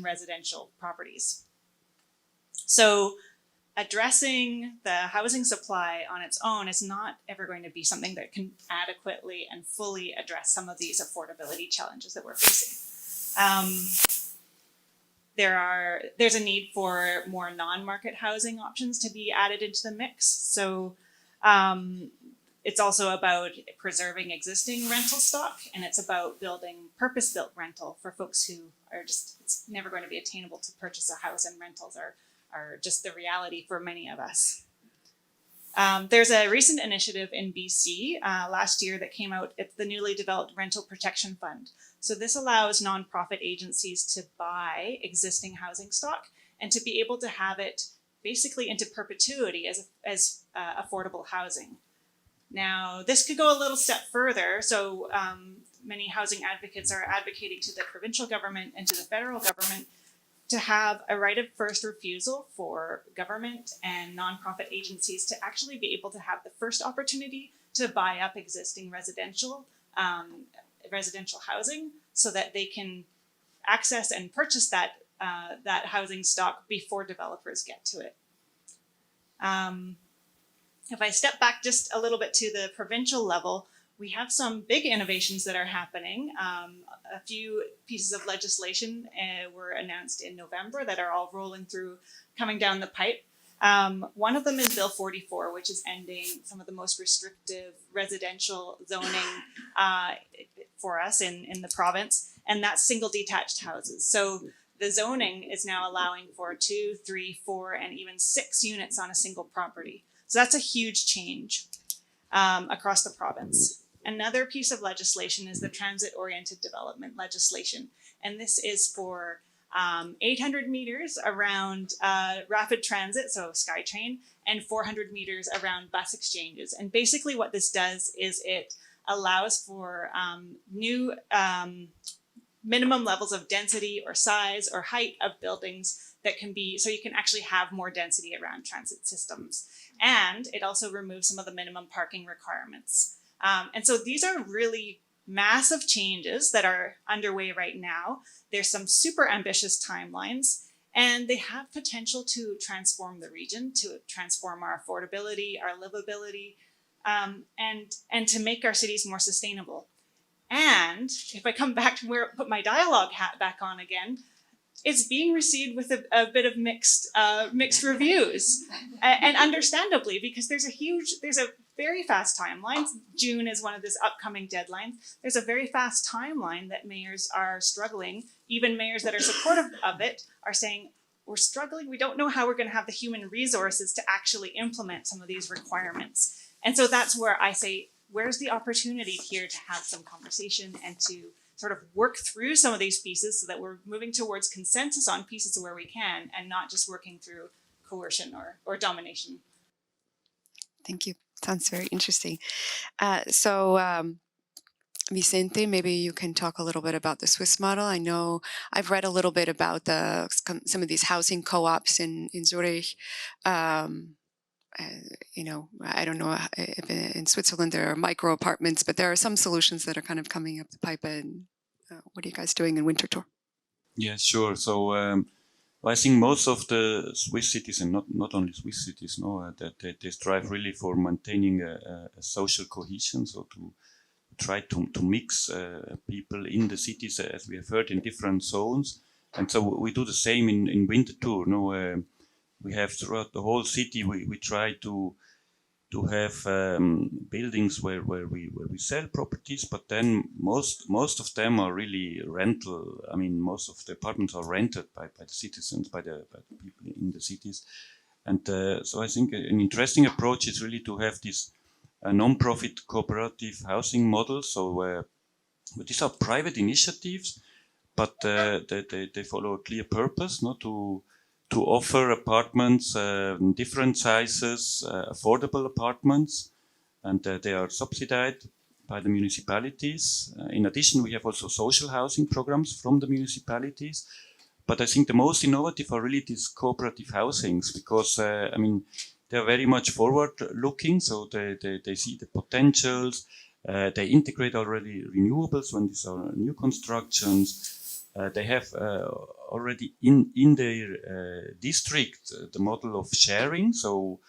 residential properties. So addressing the housing supply on its own is not ever going to be something that can adequately and fully address some of these affordability challenges that we're facing. There's a need for more non-market housing options to be added into the mix. So it's also about preserving existing rental stock, and it's about building purpose-built rental for folks who are just, it's never going to be attainable to purchase a house, and rentals are just the reality for many of us. There's a recent initiative in BC last year that came out. It's the newly developed Rental Protection Fund. So this allows nonprofit agencies to buy existing housing stock and to be able to have it basically into perpetuity as affordable housing. Now, this could go a little step further. So many housing advocates are advocating to the provincial government and to the federal government to have a right of first refusal for government and nonprofit agencies to actually be able to have the first opportunity to buy up existing residential housing, so that they can access and purchase that housing stock before developers get to it. If I step back just a little bit to the provincial level, we have some big innovations that are happening. A few pieces of legislation were announced in November that are all rolling through, coming down the pipe. One of them is Bill 44, which is ending some of the most restrictive residential zoning for us in the province, and that's single detached houses. So the zoning is now allowing for 2, 3, 4, and even 6 units on a single property. So that's a huge change across the province. Another piece of legislation is the transit-oriented development legislation. And this is for 800 meters around rapid transit, so SkyTrain, and 400 meters around bus exchanges. And basically what this does is it allows for new minimum levels of density or size or height of buildings that can be, so you can actually have more density around transit systems. And it also removes some of the minimum parking requirements. And so these are really massive changes that are underway right now. There's some super ambitious timelines, and they have potential to transform the region, to transform our affordability, our livability, and to make our cities more sustainable. And if I come back to where, put my dialogue hat back on again, it's being received with a bit of mixed reviews, and understandably, because there's a very fast timeline. June is one of these upcoming deadlines. There's a very fast timeline that mayors are struggling. Even mayors that are supportive of it are saying, we're struggling. We don't know how we're going to have the human resources to actually implement some of these requirements. And so that's where I say, where's the opportunity here to have some conversation and to sort of work through some of these pieces so that we're moving towards consensus on pieces where we can, and not just working through coercion or domination. Thank you. Sounds very interesting. Vicente, maybe you can talk a little bit about the Swiss model. I know I've read a little bit about some of these housing co-ops in Zurich. You know, I don't know if in Switzerland there are micro apartments, but there are some solutions that are kind of coming up the pipe. And what are you guys doing in Winterthur? Yeah, sure. So I think most of the Swiss cities, and not only Swiss cities, that they strive really for maintaining a social cohesion. So to try to mix people in the cities, as we have heard, in different zones. And so we do the same in Winterthur. We have throughout the whole city, we try to have buildings where we sell properties, but then most of them are really rental. I mean, most of the apartments are rented by the citizens, by the people in the cities. And so I think an interesting approach is really to have this non-profit cooperative housing model. So these are private initiatives, but they follow a clear purpose, to offer apartments, different sizes, affordable apartments, and they are subsidized by the municipalities. In addition, we have also social housing programs from the municipalities. But I think the most innovative are really these cooperative housings, because I mean, they're very much forward-looking, so they see the potentials. They integrate already renewables when these are new constructions. they have already in their district the model of sharing. So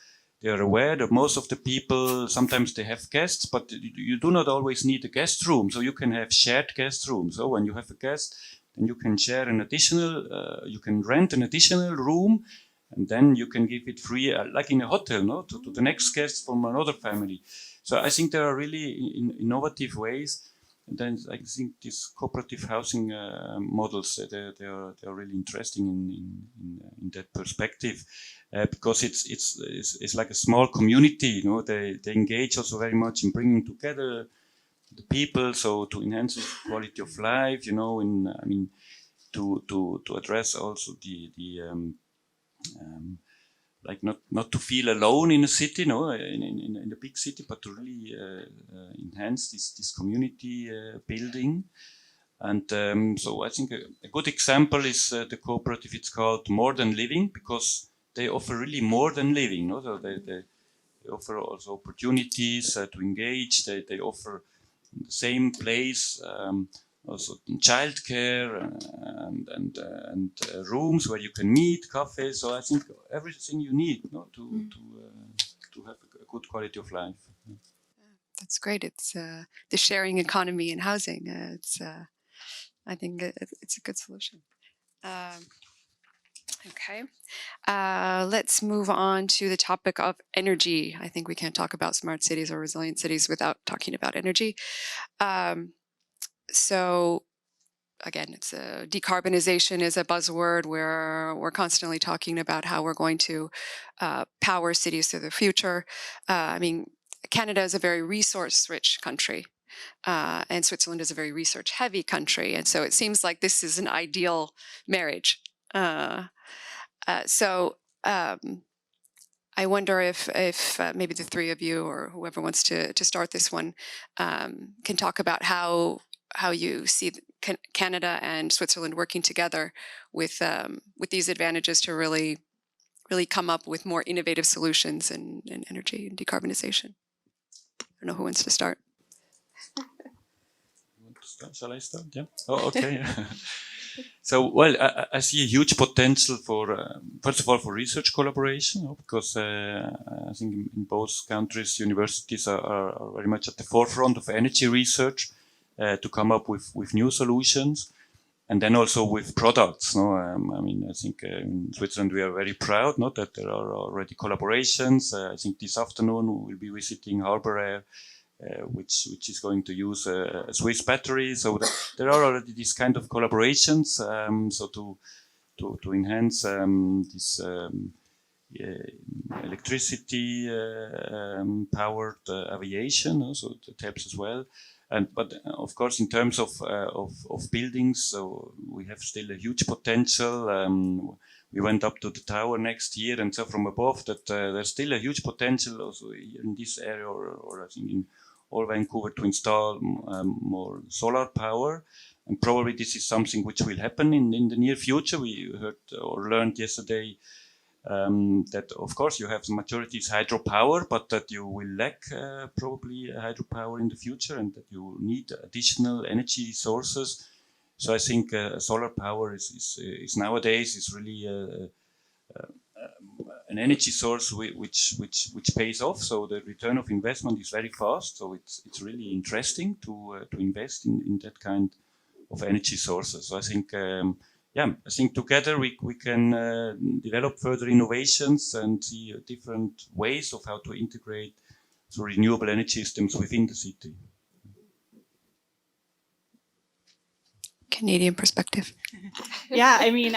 they are aware that most of the people, sometimes they have guests, but you do not always need a guest room. So you can have shared guest rooms. So when you have a guest, then you can share an additional, you can rent an additional room, and then you can give it free, like in a hotel, no, to the next guest from another family. So I think there are really innovative ways. And then I think these cooperative housing models, they are really interesting in that perspective, because it's like a small community. You know, they engage also very much in bringing together the people, so to enhance the quality of life. You know, to address also like not to feel alone in a city, no, in a big city, but to really enhance this community building. And so I think a good example is the cooperative. It's called More Than Living, because they offer really more than living. No? So they offer also opportunities to engage. They offer the same place, also childcare and rooms where you can meet, cafes. So I think everything you need, no, to have a good quality of life. That's great. It's the sharing economy in housing. I think it's a good solution. Okay. Let's move on to the topic of energy. I think we can't talk about smart cities or resilient cities without talking about energy. So again, it's decarbonization is a buzzword where we're constantly talking about how we're going to power cities to the future. I mean, Canada is a very resource-rich country, and Switzerland is a very research-heavy country, and so it seems like this is an ideal marriage. I wonder if maybe the three of you or whoever wants to start this one can talk about how you see Canada and Switzerland working together with these advantages to really come up with more innovative solutions in energy and decarbonization. I don't know who wants to start. You want to start? Shall I start? Yeah. Oh, okay. So, well, I see a huge potential for, first of all, for research collaboration, because I think in both countries, universities are very much at the forefront of energy research to come up with new solutions, and then also with products. No, I think in Switzerland we are very proud, not that there are already collaborations. I think this afternoon we will be visiting Harbour Air, which is going to use a Swiss battery. So there are already these kind of collaborations. So to enhance this electricity powered aviation, so that helps as well. But of course, in terms of buildings, so we have still a huge potential. We went up to the tower next year, and so from above, that there's still a huge potential also here in this area, or I think in all Vancouver, to install more solar power. And probably this is something which will happen in the near future. We heard or learned yesterday that, of course, you have the majority is hydropower, but that you will lack probably hydropower in the future, and that you need additional energy sources. So I think solar power is nowadays is really an energy source which pays off. So the return of investment is very fast. So it's really interesting to invest in that kind of energy sources. So I think I think together we can develop further innovations and see different ways of how to integrate the renewable energy systems within the city. Canadian perspective. Yeah, I mean,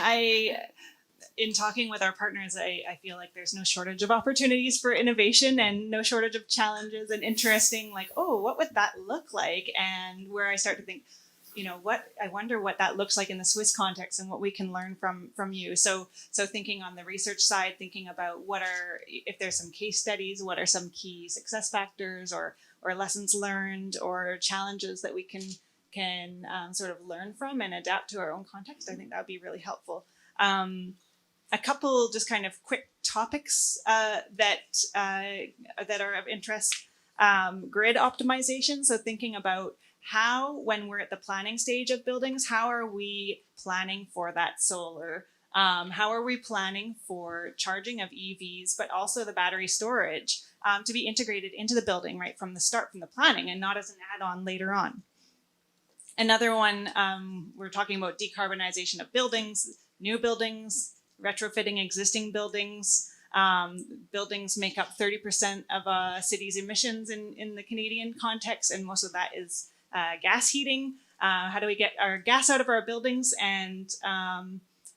in talking with our partners, I feel like there's no shortage of opportunities for innovation and no shortage of challenges and interesting, like, oh, what would that look like? And where I start to think, I wonder what that looks like in the Swiss context and what we can learn from you. So thinking on the research side, thinking about if there's some case studies, what are some key success factors or lessons learned or challenges that we can sort of learn from and adapt to our own context. I think that would be really helpful. A couple just kind of quick topics that are of interest. Grid optimization. So thinking about how, when we're at the planning stage of buildings, how are we planning for that solar? How are we planning for charging of EVs, but also the battery storage to be integrated into the building right from the start, from the planning, and not as an add-on later on? Another one, we're talking about decarbonization of buildings, new buildings, retrofitting existing buildings. Buildings make up 30% of a city's emissions in the Canadian context, and most of that is gas heating. How do we get our gas out of our buildings and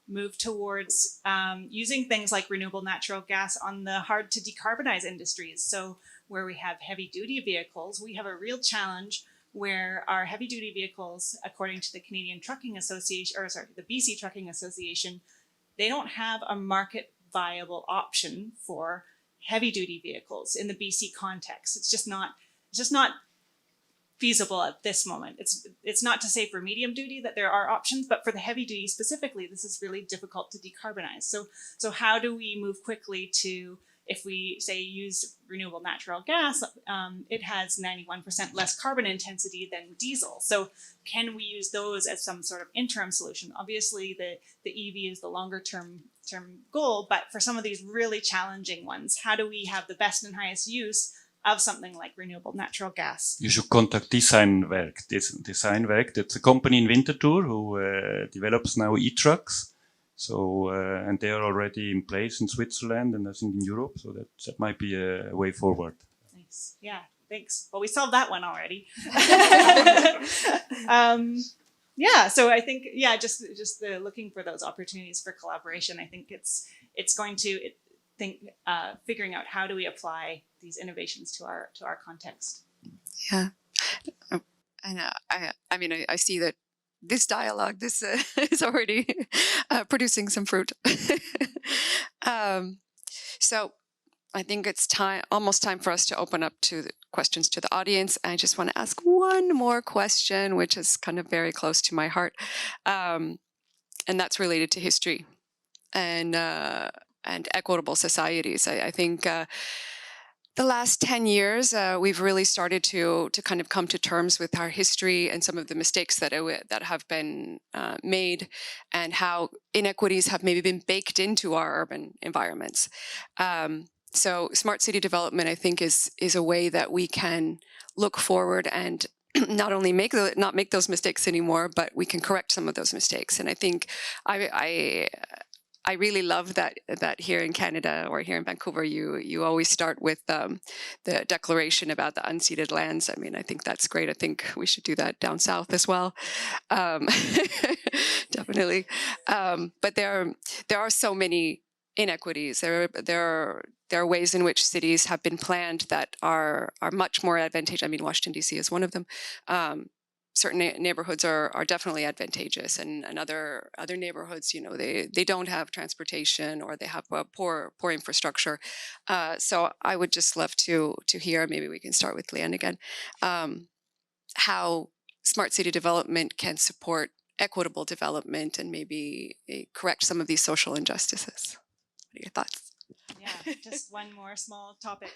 move towards using things like renewable natural gas on the hard to decarbonize industries? So where we have heavy duty vehicles, we have a real challenge where our heavy duty vehicles, according to the Canadian Trucking Association, or sorry, the BC Trucking Association, they don't have a market viable option for heavy duty vehicles in the BC context. It's just not feasible at this moment. It's not to say for medium duty that there are options, but for the heavy duty specifically, this is really difficult to decarbonize. So how do we move quickly to, if we say use renewable natural gas, it has 91% less carbon intensity than diesel. So can we use those as some sort of interim solution? Obviously the EV is the longer term goal, but for some of these really challenging ones, how do we have the best and highest use of something like renewable natural gas? You should contact Designwerk. Designwerk, that's a company in Winterthur who develops now e-trucks. So, and they are already in place in Switzerland and I think in Europe. So that might be a way forward. Nice. Yeah, thanks. Well, we solved that one already. Yeah, so I think, yeah, just looking for those opportunities for collaboration. I think it's going to figuring out how do we apply these innovations to our context. Yeah, and I mean, I see that this dialogue, this is already producing some fruit. So I think it's almost time for us to open up to the questions to the audience. I just want to ask one more question, which is kind of very close to my heart, and that's related to history and equitable societies. I think the last 10 years, we've really started to kind of come to terms with our history and some of the mistakes that have been made, and how inequities have maybe been baked into our urban environments. So smart city development, I think, is a way that we can look forward and not only not make those mistakes anymore, but we can correct some of those mistakes. And I think I really love that here in Canada or here in Vancouver, you always start with the declaration about the unceded lands. I mean, I think that's great. I think we should do that down south as well. Definitely. But there are so many inequities. There are ways in which cities have been planned that are much more advantageous. I mean, Washington, D.C. is one of them. Certain neighborhoods are definitely advantageous, and other neighborhoods, they don't have transportation or they have poor infrastructure. So I would just love to hear, maybe we can start with Leanne again, how smart city development can support equitable development and maybe correct some of these social injustices. What are your thoughts? Yeah, just one more small topic.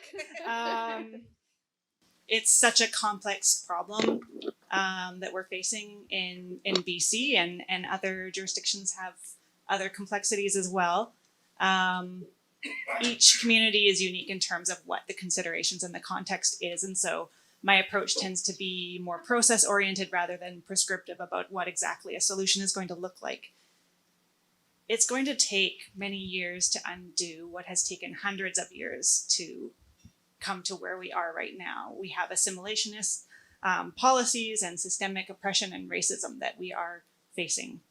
It's such a complex problem that we're facing in BC, and other jurisdictions have other complexities as well. Each community is unique in terms of what the considerations and the context is, and so my approach tends to be more process-oriented rather than prescriptive about what exactly a solution is going to look like. It's going to take many years to undo what has taken hundreds of years to come to where we are right now. We have assimilationist policies and systemic oppression and racism that we are facing.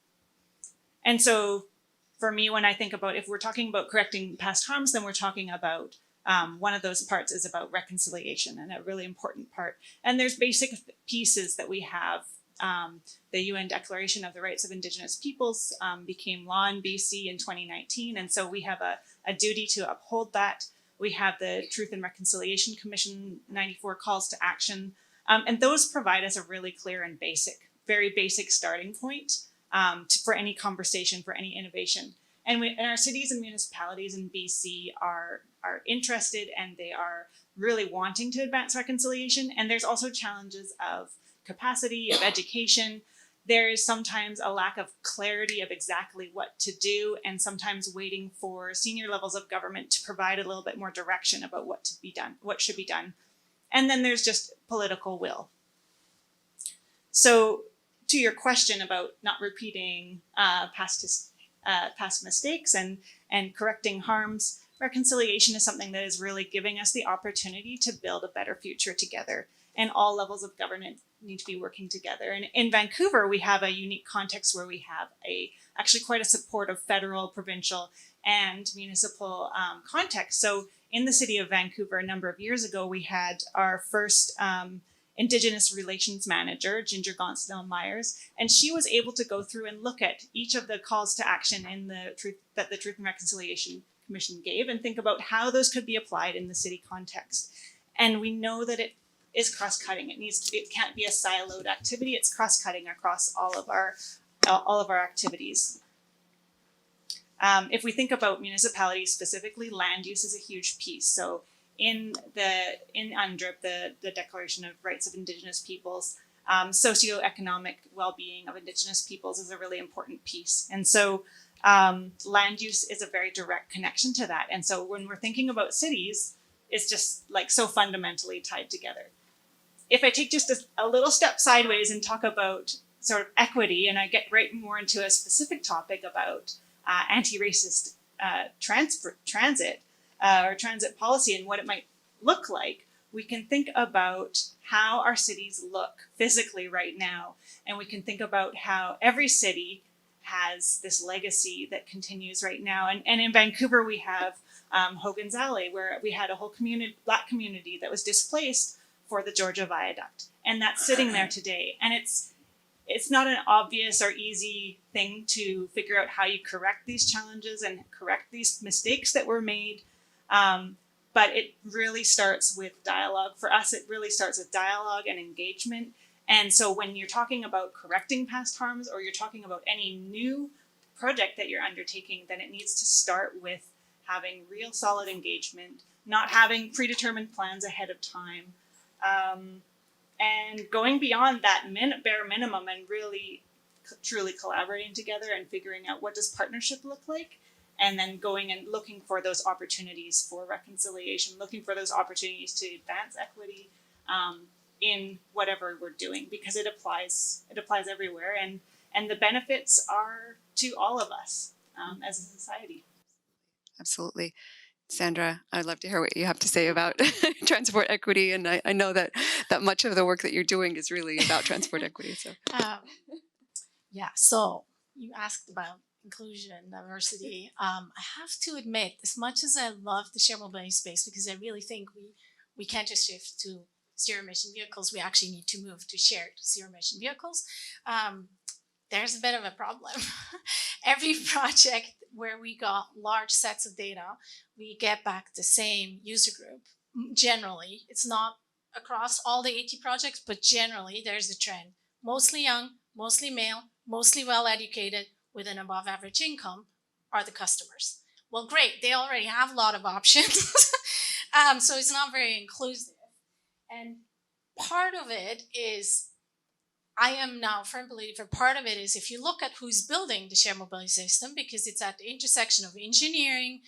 And so for me, when I think about, if we're talking about correcting past harms, then we're talking about one of those parts is about reconciliation, and a really important part. And there's basic pieces that we have. The UN Declaration of the Rights of Indigenous Peoples became law in BC in 2019. And so we have a duty to uphold that. We have the Truth and Reconciliation Commission 94 calls to action. And those provide us a really clear and very basic starting point for any conversation, for any innovation. And our cities and municipalities in BC are interested, and they are really wanting to advance reconciliation. And there's also challenges of capacity, of education. There is sometimes a lack of clarity of exactly what to do, and sometimes waiting for senior levels of government to provide a little bit more direction about what to be done, what should be done. And then there's just political will. So to your question about not repeating past mistakes and correcting harms, reconciliation is something that is really giving us the opportunity to build a better future together. And all levels of government need to be working together. And in Vancouver, we have a unique context where we have actually quite a supportive federal, provincial, and municipal context. So in the city of Vancouver, a number of years ago, we had our first Indigenous Relations Manager, Ginger Gonsdale-Myers, and she was able to go through and look at each of the calls to action in that the Truth and Reconciliation Commission gave and think about how those could be applied in the city context. And we know that it is cross-cutting. It can't be a siloed activity. It's cross-cutting across all of our activities. If we think about municipalities specifically, land use is a huge piece. So in UNDRIP, the Declaration of Rights of Indigenous Peoples, socioeconomic well-being of Indigenous peoples is a really important piece. And so land use is a very direct connection to that. And so when we're thinking about cities, it's just like so fundamentally tied together. If I take just a little step sideways and talk about sort of equity, and I get right more into a specific topic about anti-racist transit or transit policy and what it might look like, we can think about how our cities look physically right now. And we can think about how every city has this legacy that continues right now. And in Vancouver, we have Hogan's Alley, where we had a whole Black community that was displaced for the Georgia Viaduct. And that's sitting there today. And it's not an obvious or easy thing to figure out how you correct these challenges and correct these mistakes that were made. But it really starts with dialogue. For us, it really starts with dialogue and engagement. And so when you're talking about correcting past harms or you're talking about any new project that you're undertaking, then it needs to start with having real solid engagement, not having predetermined plans ahead of time, and going beyond that bare minimum and really truly collaborating together and figuring out what does partnership look like, and then going and looking for those opportunities for reconciliation, looking for those opportunities to advance equity in whatever we're doing, because it applies everywhere, and the benefits are to all of us as a society. Absolutely. Sandra, I'd love to hear what you have to say about transport equity. And I know that much of the work that you're doing is really about transport equity. So, yeah, so you asked about inclusion, diversity. I have to admit, as much as I love the shared mobility space, because I really think we can't just shift to zero emission vehicles, we actually need to move to shared zero emission vehicles. There's a bit of a problem. Every project where we got large sets of data, we get back the same user group. Generally, it's not across all the 80 projects, but generally there's a trend. Mostly young, mostly male, mostly well-educated with an above average income are the customers. Well, great, they already have a lot of options. So it's not very inclusive. And part of it is, I am now a firm believer, part of it is if you look at who's building the shared mobility system, because it's at the intersection of engineering,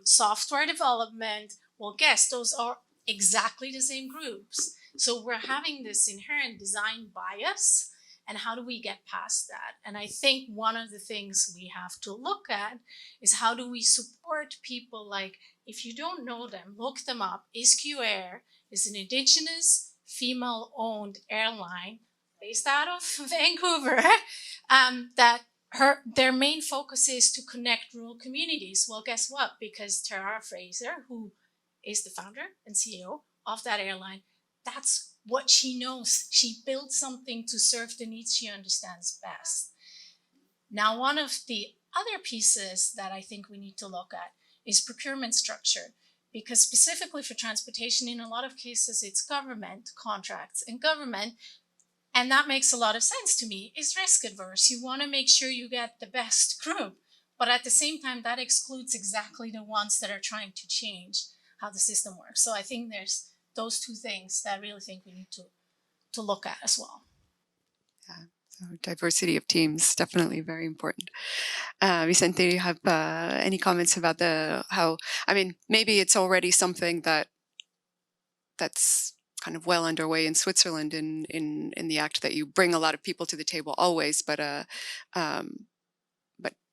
software development, well, guess those are exactly the same groups. So we're having this inherent design bias, and how do we get past that? And I think one of the things we have to look at is how do we support people like, if you don't know them, look them up. Isku Air is an Indigenous, female-owned airline based out of Vancouver, their main focus is to connect rural communities. Well, guess what? Because Tara Fraser, who is the founder and CEO of that airline, that's what she knows. She built something to serve the needs she understands best. Now, one of the other pieces that I think we need to look at is procurement structure, because specifically for transportation, in a lot of cases, it's government contracts, and government, and that makes a lot of sense to me, is risk adverse. You want to make sure you get the best group, but at the same time, that excludes exactly the ones that are trying to change how the system works. So I think there's those two things that I really think we need to to look at as well. Yeah. So diversity of teams, definitely very important. Vicente, do you have any comments about maybe it's already something that's kind of well underway in Switzerland in the act that you bring a lot of people to the table always, but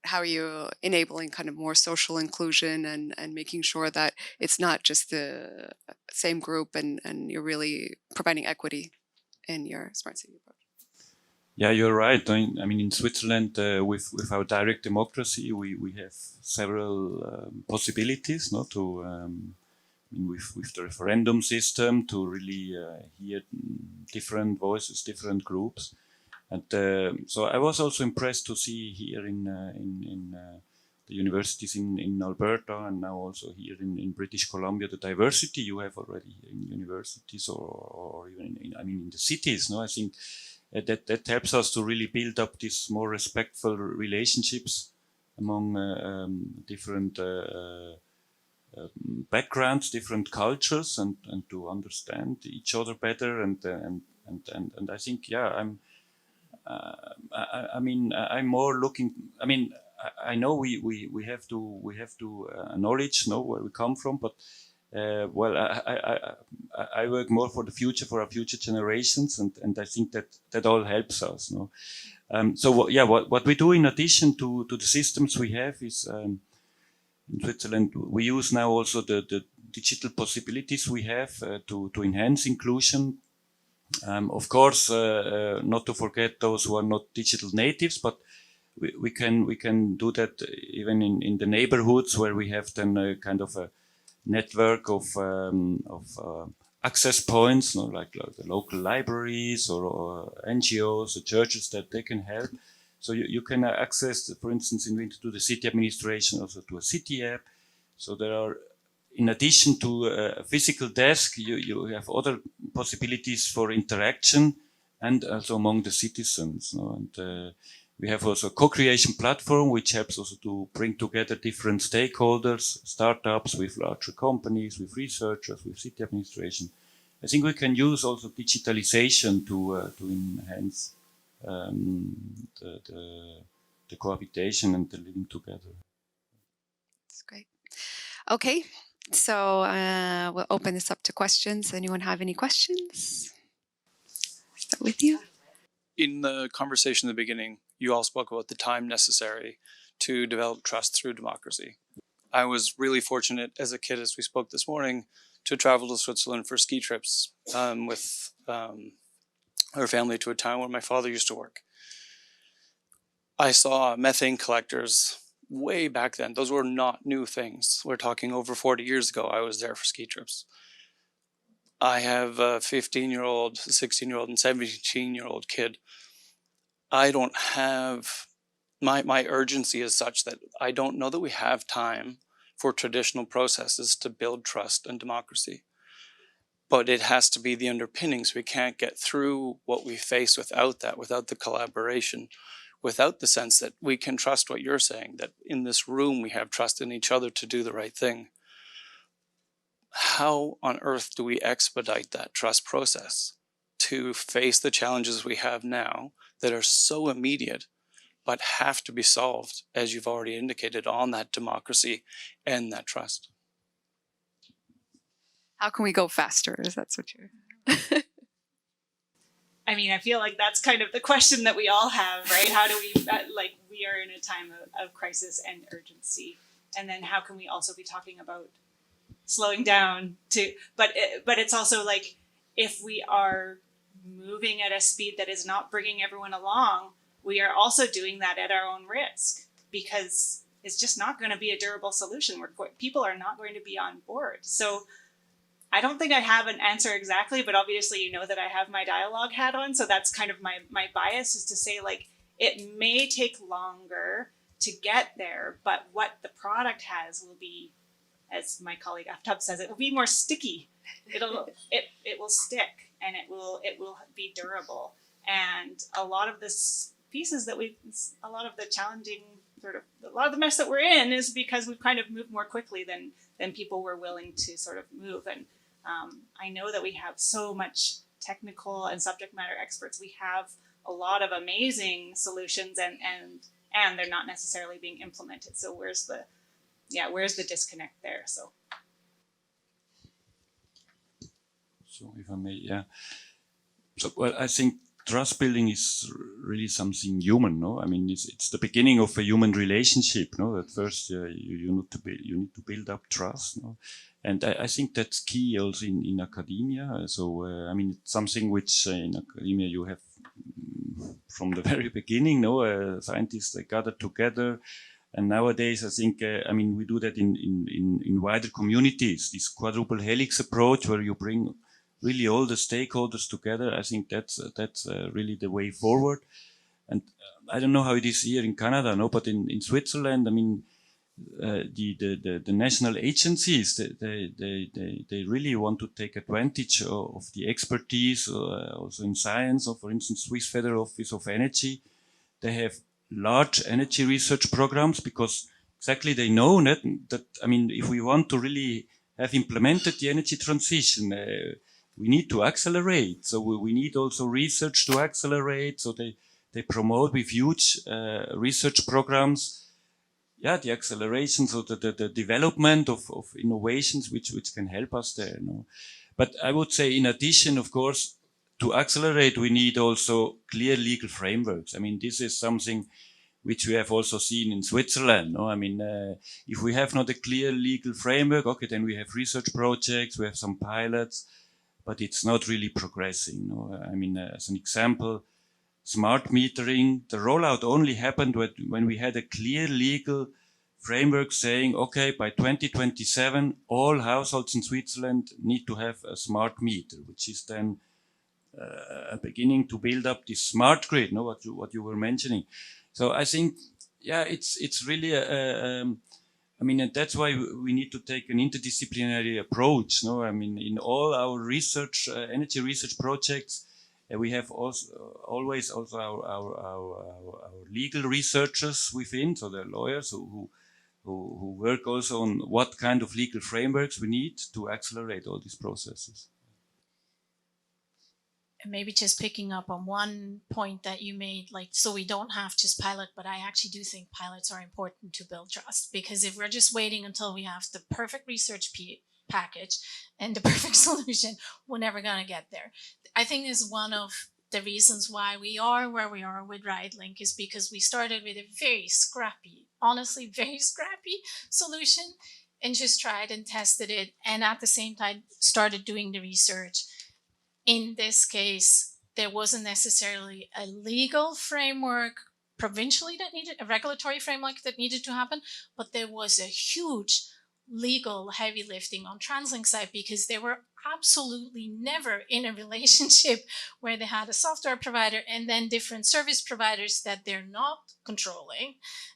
how are you enabling kind of more social inclusion and making sure that it's not just the same group and you're really providing equity in your smart city approach? Yeah, you're right. I mean, in Switzerland, with our direct democracy, we have several possibilities, no, to with the referendum system to really hear different voices, different groups, and so I was also impressed to see here in the universities in Alberta and now also here in British Columbia the diversity you have already in universities or even in the cities. No, I think. That helps us to really build up these more respectful relationships among different backgrounds, different cultures, and to understand each other better. And I think, yeah, I'm more looking. I mean, I know we have to acknowledge, know where we come from, but. Well, I work more for the future, for our future generations, and I think that all helps us. No? So what we do in addition to the systems we have is in Switzerland we use now also the digital possibilities we have to enhance inclusion. Of course, not to forget those who are not digital natives, but we can do that even in the neighborhoods where we have then a kind of a network of access points, no, like the local libraries or NGOs or churches that they can help. So you can access, for instance, to the city administration, also to a city app. So there are, in addition to a physical desk, you have other possibilities for interaction and also among the citizens. No? And we have also a co-creation platform, which helps also to bring together different stakeholders, startups with larger companies, with researchers, with city administration. I think we can use also digitalization to enhance the cohabitation and the living together. That's great. Okay, so we'll open this up to questions. Anyone have any questions? Start with you. In the conversation at the beginning, you all spoke about the time necessary to develop trust through democracy. I was really fortunate as a kid, as we spoke this morning, to travel to Switzerland for ski trips with our family to a town where my father used to work. I saw methane collectors way back then. Those were not new things. We're talking over 40 years ago. I was there for ski trips. I have a 15-year-old, 16-year-old, and 17-year-old kid. I don't have, my urgency is such that I don't know that we have time for traditional processes to build trust and democracy. But it has to be the underpinnings. We can't get through what we face without that, without the collaboration, without the sense that we can trust what you're saying, that in this room we have trust in each other to do the right thing. How on earth do we expedite that trust process to face the challenges we have now that are so immediate, but have to be solved, as you've already indicated, on that democracy and that trust? How can we go faster? Is that what you're... I mean, I feel like that's kind of the question that we all have, right? How do we, we are in a time of crisis and urgency. And then how can we also be talking about slowing down but it's also like, if we are moving at a speed that is not bringing everyone along, we are also doing that at our own risk, because it's just not going to be a durable solution. People are not going to be on board. So I don't think I have an answer exactly, but obviously you know that I have my dialogue hat on. So that's kind of my bias, is to say, like, it may take longer to get there, but what the product has will be, as my colleague Aftab says, it will be more sticky. It will stick, and it will be durable. And a lot of this pieces that a lot of the challenging a lot of the mess that we're in is because we've kind of moved more quickly than people were willing to sort of move. And I know that we have so much technical and subject matter experts. We have a lot of amazing solutions, and they're not necessarily being implemented. So where's the disconnect there? So if I may, yeah. So, well, I think trust building is really something human, no? I mean, it's the beginning of a human relationship, no? At first, you need to build up trust, no? And I think that's key also in academia. So, I mean, it's something which in academia you have from the very beginning, no? Scientists, they gather together. And nowadays, I think, I mean, we do that in wider communities, this quadruple helix approach where you bring really all the stakeholders together. I think that's really the way forward. And I don't know how it is here in Canada, no, but in Switzerland, I mean, the national agencies, they really want to take advantage of the expertise also in science. Or for instance, Swiss Federal Office of Energy, they have large energy research programs because exactly they know that I mean, if we want to really have implemented the energy transition, we need to accelerate. So we need also research to accelerate. So they promote with huge research programs, the acceleration, so the development of innovations which can help us there. No? But I would say, in addition, of course, to accelerate, we need also clear legal frameworks. I mean, this is something which we have also seen in Switzerland. No? I mean, if we have not a clear legal framework, okay, then we have research projects, we have some pilots, but it's not really progressing. No? I mean, as an example, smart metering, the rollout only happened when we had a clear legal framework saying, okay, by 2027, all households in Switzerland need to have a smart meter, which is then beginning to build up this smart grid, no? What you were mentioning. So I think, it's really I mean, and that's why we need to take an interdisciplinary approach. No, I mean, in all our research, energy research projects, we have always our legal researchers within, so the lawyers who work also on what kind of legal frameworks we need to accelerate all these processes. And maybe just picking up on one point that you made, like, so we don't have just pilot, but I actually do think pilots are important to build trust, because if we're just waiting until we have the perfect research package and the perfect solution, we're never going to get there. I think is one of the reasons why we are where we are with RideLink, is because we started with a very scrappy, honestly, very scrappy solution, and just tried and tested it. And at the same time, started doing the research. In this case, there wasn't necessarily a legal framework provincially that needed, a regulatory framework that needed to happen, but there was a huge legal heavy lifting on TransLink side, because they were absolutely never in a relationship where they had a software provider and then different service providers that they're not controlling,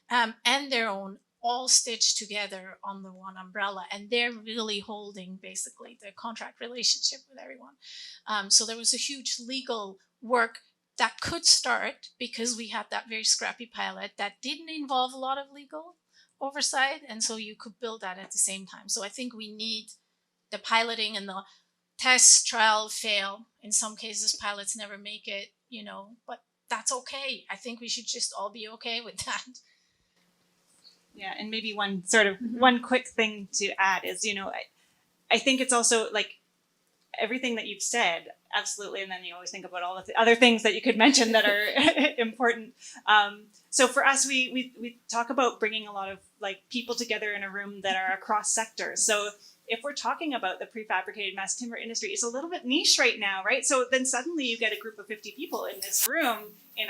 and their own, all stitched together on the one umbrella, and they're really holding basically the contract relationship with everyone. So there was a huge legal work that could start because we had that very scrappy pilot that didn't involve a lot of legal oversight, and so you could build that at the same time. So I think we need the piloting and the test trial fail. In some cases, pilots never make it, but that's okay. I think we should just all be okay with that. Yeah, and maybe one quick thing to add is, I think it's also like everything that you've said, absolutely, and then you always think about all the other things that you could mention that are important. So for us, we talk about bringing a lot of like people together in a room that are across sectors. So if we're talking about the prefabricated mass timber industry, it's a little bit niche right now, right? So then suddenly you get a group of 50 people in this room in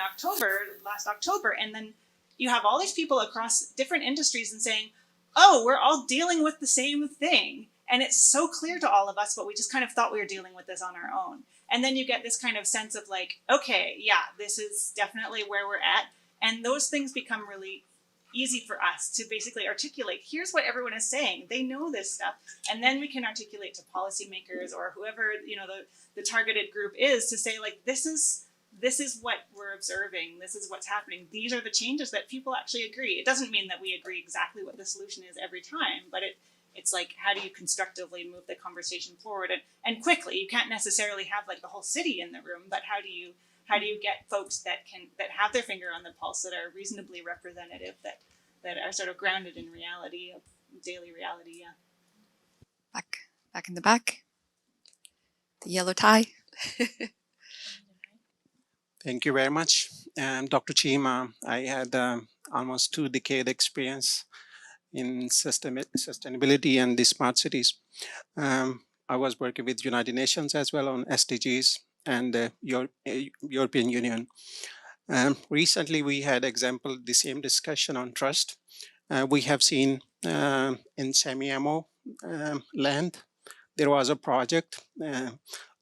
last October, and then you have all these people across different industries and saying, oh, we're all dealing with the same thing. And it's so clear to all of us, but we just kind of thought we were dealing with this on our own. And then you get this kind of sense of like, okay, yeah, this is definitely where we're at. And those things become really easy for us to basically articulate. Here's what everyone is saying. They know this stuff. And then we can articulate to policymakers or whoever, the targeted group is, to say like, this is what we're observing. This is what's happening. These are the changes that people actually agree. It doesn't mean that we agree exactly what the solution is every time, but It's like, how do you constructively move the conversation forward and quickly? You can't necessarily have like the whole city in the room, but how do you get folks that have their finger on the pulse, that are reasonably representative, that are sort of grounded in reality, of daily reality? Yeah. Back in the back. The yellow tie. Thank you very much. Dr. Chima, I had almost 2 decade experience in sustainability and the smart cities. I was working with United Nations as well on SDGs and the European Union. Recently, we had the same discussion on trust. We have seen in semi-MO land, there was a project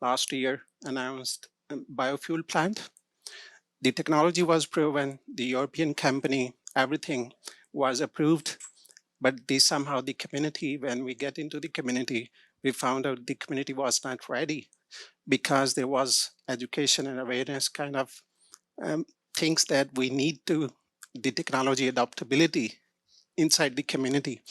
last year announced biofuel plant. The technology was proven, the European company, everything was approved, but somehow the community, when we get into the community, we found out the community was not ready because there was education and awareness kind of things that we need to, the technology adaptability inside the community.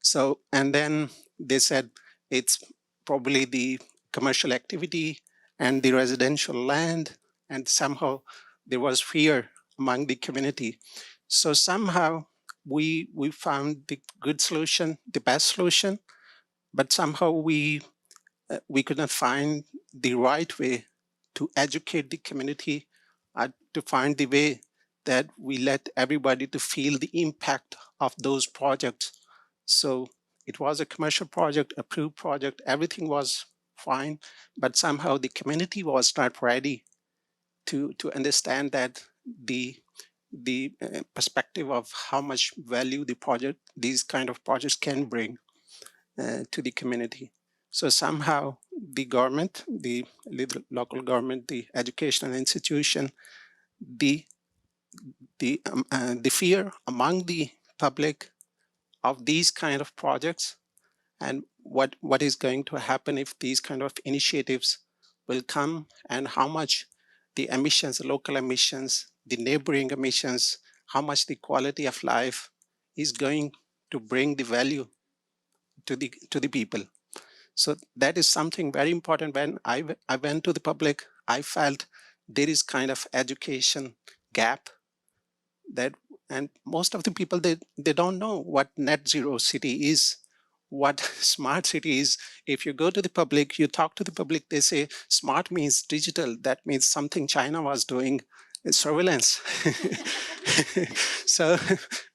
So, and then they said it's probably the commercial activity and the residential land, and somehow there was fear among the community. So somehow we found the good solution, the best solution, but somehow we could not find the right way to educate the community, to find the way that we let everybody to feel the impact of those projects. So it was a commercial project, approved project, everything was fine, but somehow the community was not ready to understand that the perspective of how much value these kind of projects can bring to the community. So somehow the government, the local government, the educational institution, the fear among the public of these kind of projects, and what is going to happen if these kind of initiatives will come, and how much the emissions, the local emissions, the neighboring emissions, how much the quality of life is going to bring the value to the people. So that is something very important. When I went to the public, I felt there is kind of education gap that, and most of the people, they don't know what net zero city is, what smart city is. If you go to the public, you talk to the public, they say smart means digital. That means something China was doing, surveillance. So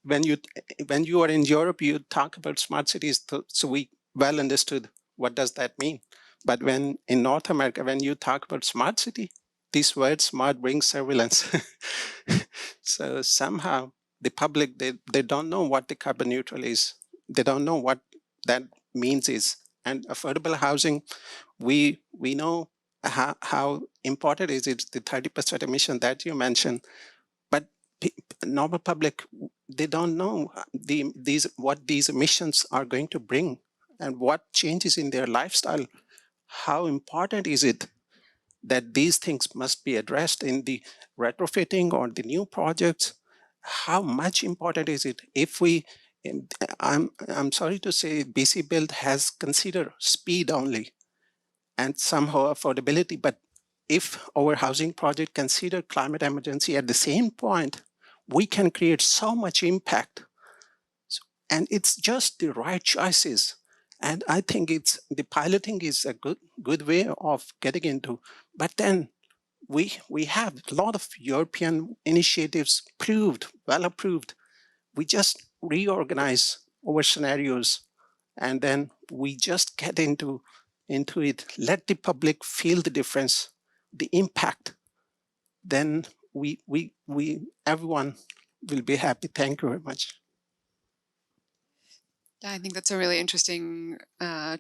when you are in Europe, you talk about smart cities, so we well understood what does that mean. But when in North America, when you talk about smart city, this word smart brings surveillance. So somehow the public, they don't know what the carbon neutral is. They don't know what that means is. And affordable housing, we know how important is it, the 30% emission that you mentioned. But normal public, they don't know what these emissions are going to bring and what changes in their lifestyle. How important is it that these things must be addressed in the retrofitting or the new projects? How much important is it? If we, I'm sorry to say, BC Build has considered speed only and somehow affordability, but if our housing project consider climate emergency at the same point, we can create so much impact. And it's just the right choices. And I think the piloting is a good way of getting into. But then we have a lot of European initiatives well approved. We just reorganize our scenarios, and then we just get into it. Let the public feel the difference, the impact. Then everyone will be happy. Thank you very much. Yeah, I think that's a really interesting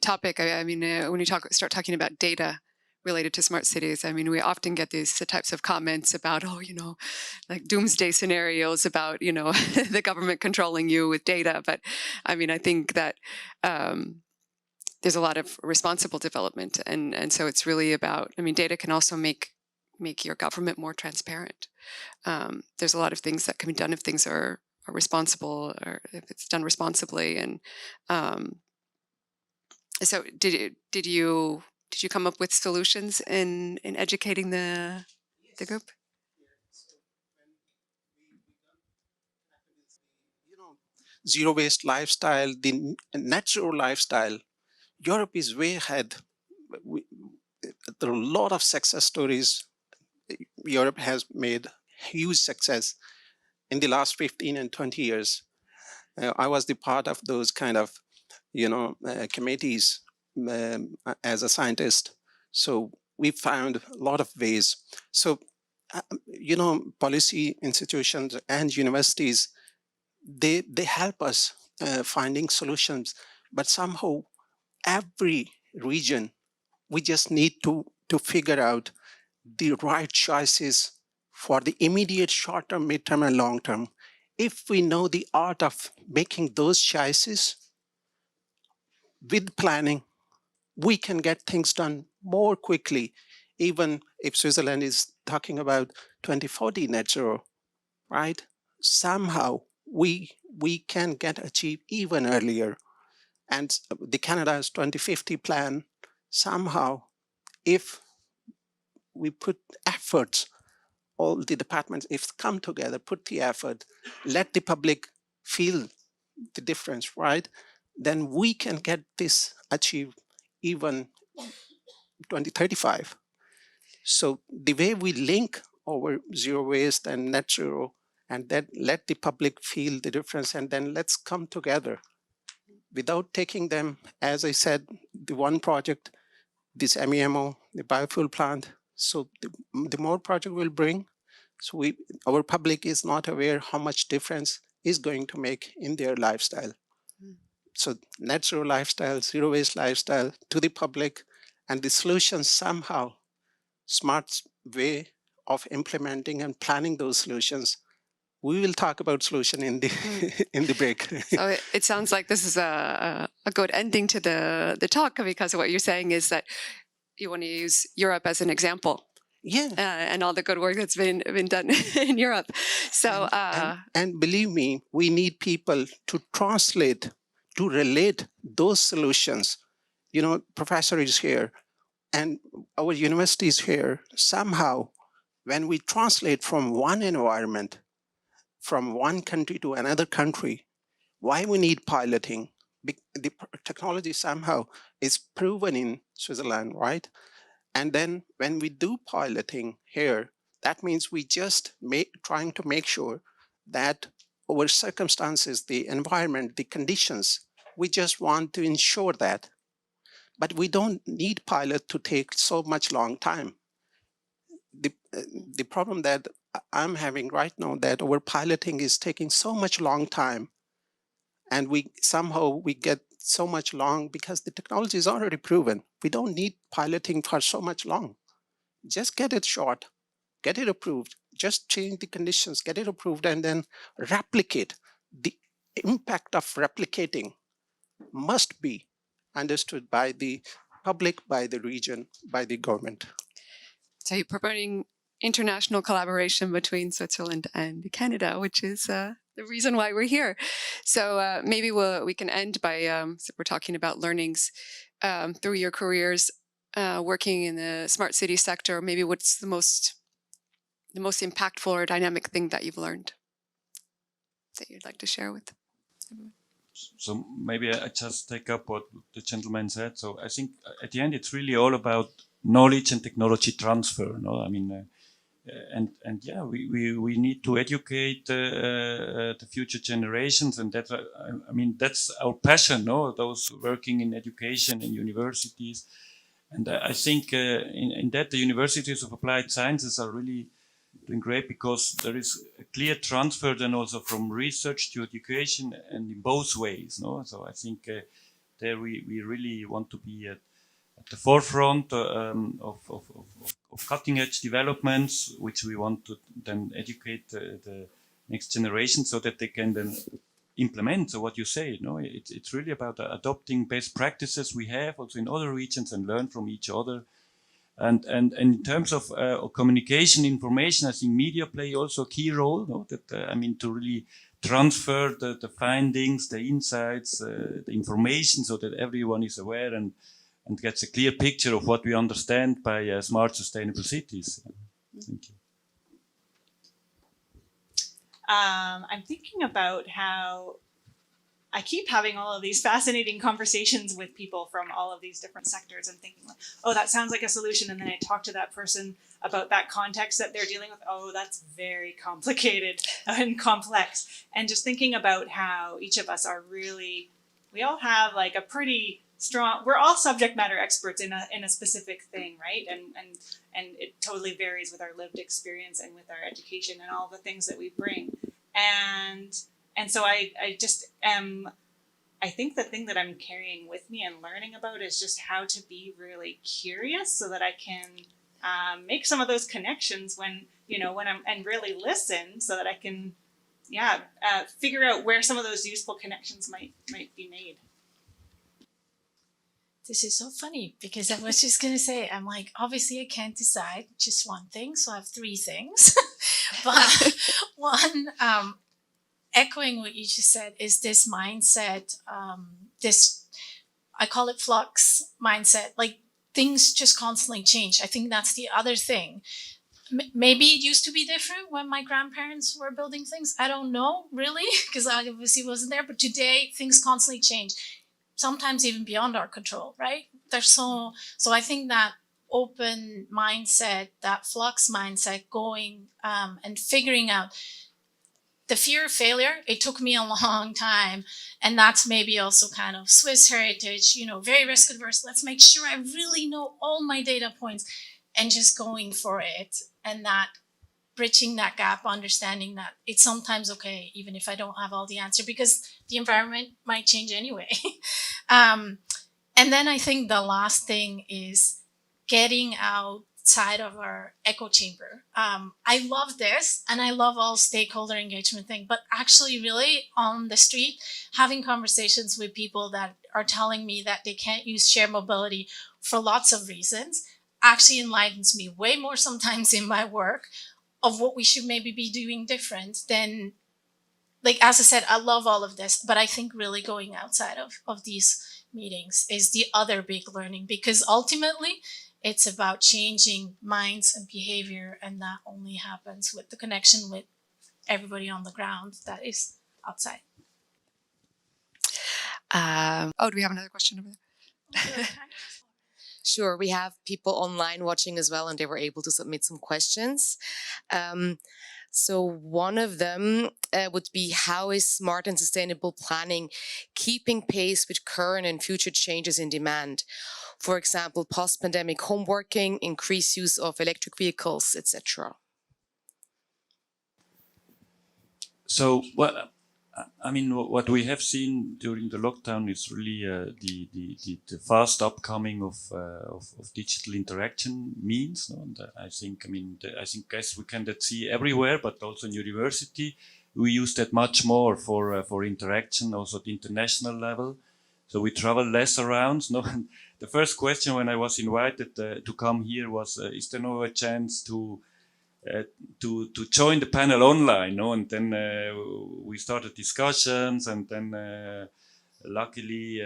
topic. I mean, when you start talking about data related to smart cities, I mean, we often get these types of comments about, like doomsday scenarios about, the government controlling you with data. But I mean, I think that there's a lot of responsible development. And so it's really about, I mean, data can also make your government more transparent. There's a lot of things that can be done if things are responsible, or if it's done responsibly. And So did you come up with solutions in educating the group? Zero waste lifestyle, the net zero lifestyle. Europe is way ahead. There are a lot of success stories. Europe has made huge success in the last 15 and 20 years. I was the part of those kind of, committees as a scientist. So we found a lot of ways. So, policy institutions and universities, they help us finding solutions, but somehow every region, we just need to figure out the right choices for the immediate short term, mid-term, and long term. If we know the art of making those choices with planning, we can get things done more quickly. Even if Switzerland is talking about 2040 net zero, right? Somehow we can get achieved even earlier. And the Canada's 2050 plan, somehow, if we put efforts, all the departments, if come together, put the effort, let the public feel the difference, right? Then we can get this achieved even 2035. So the way we link our zero waste and net zero, and then let the public feel the difference, and then let's come together without taking them, as I said, the one project, this MEMO, the biofuel plant. So the more project will bring, so our public is not aware how much difference is going to make in their lifestyle. So net zero lifestyle, zero waste lifestyle to the public, and the solutions somehow, smart way of implementing and planning those solutions. We will talk about solution in the in the break. So it sounds like this is a good ending to the talk, because what you're saying is that you want to use Europe as an example. Yeah. And all the good work that's been done in Europe. So and believe me, we need people to translate, to relate those solutions. Professor is here and our university is here. Somehow, when we translate from one environment, from one country to another country, why we need piloting? The technology somehow is proven in Switzerland, right? And then when we do piloting here, that means we just trying to make sure that our circumstances, the environment, the conditions, we just want to ensure that. But we don't need pilot to take so much long time. The problem that I'm having right now, that our piloting is taking so much long time, and we get so much long because the technology is already proven. We don't need piloting for so much long. Just get it short, get it approved, just change the conditions, get it approved, and then replicate. The impact of replicating must be understood by the public, by the region, by the government. So you're promoting international collaboration between Switzerland and Canada, which is the reason why we're here. So maybe we can end by, so we're talking about learnings through your careers working in the smart city sector. Maybe what's the most impactful or dynamic thing that you've learned that you'd like to share with everyone? So maybe I just take up what the gentleman said. So I think at the end it's really all about knowledge and technology transfer. No, I mean, and yeah, we need to educate the future generations, and that's I mean that's our passion. No, those working in education in universities, and I think in that the universities of applied sciences are really doing great, because there is a clear transfer then also from research to education, and in both ways. No, so I think there we really want to be at the forefront of cutting edge developments, which we want to then educate the next generation so that they can then implement. So what you say, no, it's really about adopting best practices we have also in other regions and learn from each other. And in terms of communication, information, I think media play also a key role. No? That I mean, to really transfer the findings, the insights, the information, so that everyone is aware and gets a clear picture of what we understand by smart, sustainable cities. Thank you. I'm thinking about how I keep having all of these fascinating conversations with people from all of these different sectors and thinking like, oh, that sounds like a solution. And then I talk to that person about that context that they're dealing with. Oh, that's very complicated and complex. And just thinking about how each of us are really, we all have like a pretty strong, we're all subject matter experts in a specific thing, right? And it totally varies with our lived experience and with our education and all the things that we bring. And so I just I think the thing that I'm carrying with me and learning about is just how to be really curious so that I can make some of those connections when I'm, and really listen so that I can, figure out where some of those useful connections might be made. This is so funny because I was just going to say, I'm like, obviously I can't decide just one thing. So I have three things. But one, echoing what you just said, is this mindset, I call it flux mindset, like things just constantly change. I think that's the other thing. Maybe it used to be different when my grandparents were building things. I don't know, really, because I obviously wasn't there. But today, things constantly change, sometimes even beyond our control, right? So I think that open mindset, that flux mindset, going and figuring out the fear of failure. It took me a long time. And that's maybe also kind of Swiss heritage, very risk adverse. Let's make sure I really know all my data points and just going for it. And that bridging that gap, understanding that it's sometimes okay, even if I don't have all the answer, because the environment might change anyway. And then I think the last thing is getting outside of our echo chamber. I love this and I love all stakeholder engagement thing, but actually really on the street, having conversations with people that are telling me that they can't use shared mobility for lots of reasons actually enlightens me way more sometimes in my work of what we should maybe be doing different than, like, as I said, I love all of this, but I think really going outside of these meetings is the other big learning, because ultimately it's about changing minds and behavior, and that only happens with the connection with everybody on the ground that is outside. Do we have another question over there? Sure, we have people online watching as well, and they were able to submit some questions. So one of them would be, how is smart and sustainable planning keeping pace with current and future changes in demand? For example, post-pandemic home working, increased use of electric vehicles, etc. So, what we have seen during the lockdown is really the fast upcoming of digital interaction means. No? And I think we can see everywhere, but also in university, we use that much more for interaction, also at the international level. So we travel less around. No, the first question when I was invited to come here was, is there no chance to join the panel online, no? And then we started discussions, and then luckily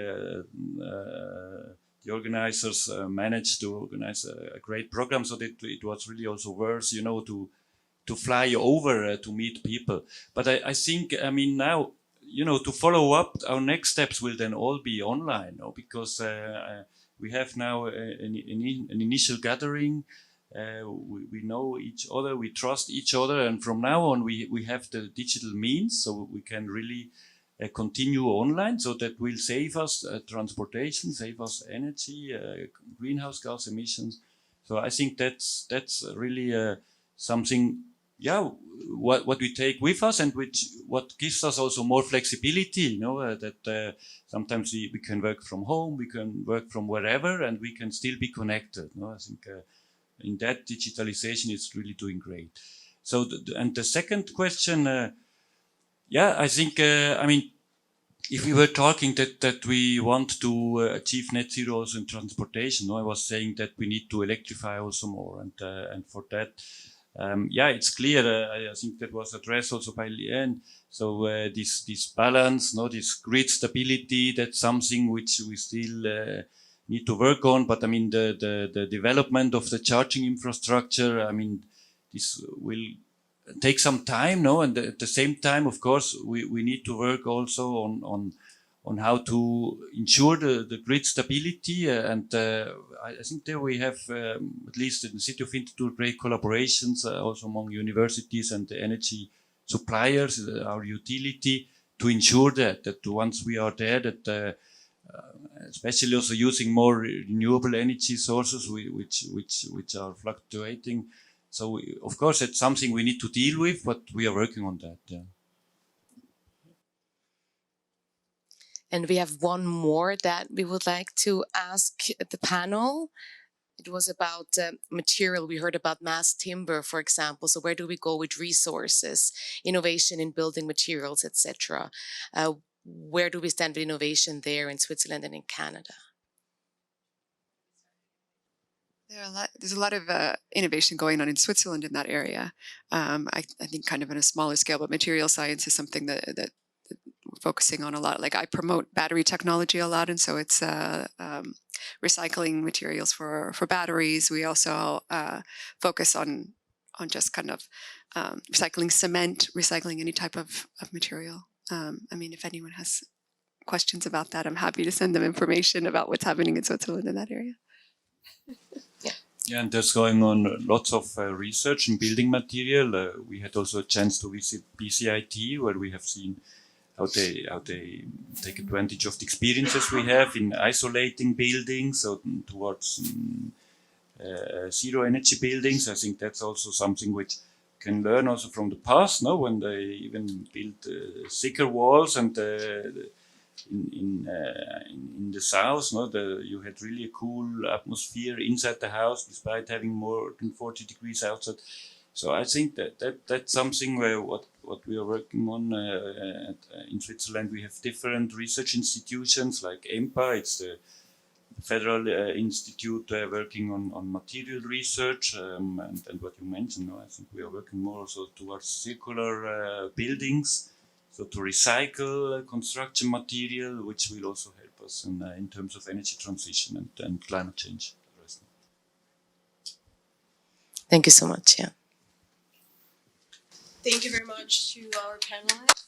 the organizers managed to organize a great program, so that it was really also worth, to fly over to meet people. But I think, now, to follow up, our next steps will then all be online, no? Because we have now an initial gathering. We know each other, we trust each other, and from now on we have the digital means, so we can really continue online, so that will save us transportation, save us energy, greenhouse gas emissions. So I think that's really something, what we take with us, and what gives us also more flexibility, that sometimes we can work from home, we can work from wherever, and we can still be connected. I think in that, digitalization is really doing great. So, and the second question, I think, if we were talking that we want to achieve net zero also in transportation, I was saying that we need to electrify also more, and for that, Yeah, it's clear. I think that was addressed also by Leanne. So this balance, this grid stability, that's something which we still need to work on. But I mean, the development of the charging infrastructure, I mean, this will take some time, no? And at the same time, of course, we need to work also on how to ensure the grid stability. And I think there we have, at least in the city of Winterthur, great collaborations also among universities and the energy suppliers, our utility, to ensure that once we are there, that especially also using more renewable energy sources, which are fluctuating. So of course, it's something we need to deal with, but we are working on that. Yeah. And we have one more that we would like to ask the panel. It was about material. We heard about mass timber, for example. So where do we go with resources, innovation in building materials, etc.? Where do we stand with innovation there in Switzerland and in Canada? There's a lot of innovation going on in Switzerland in that area. I think kind of on a smaller scale, but material science is something that we're focusing on a lot. Like I promote battery technology a lot, and so it's recycling materials for batteries. We also focus on just kind of recycling cement, recycling any type of material. I mean, if anyone has questions about that, I'm happy to send them information about what's happening in Switzerland in that area. Yeah, and there's going on lots of research in building material. We had also a chance to visit BCIT, where we have seen how they take advantage of the experiences we have in isolating buildings, so towards zero energy buildings. I think that's also something which can learn also from the past, no? When they even built thicker walls, and in the south, no, you had really a cool atmosphere inside the house despite having more than 40 degrees outside. So I think that's something where what we are working on in Switzerland. We have different research institutions like EMPA. It's the Federal Institute working on material research, and what you mentioned. No, I think we are working more also towards circular buildings. So to recycle construction material, which will also help us in terms of energy transition and climate change. Thank you so much. Yeah. Thank you very much to our panelists.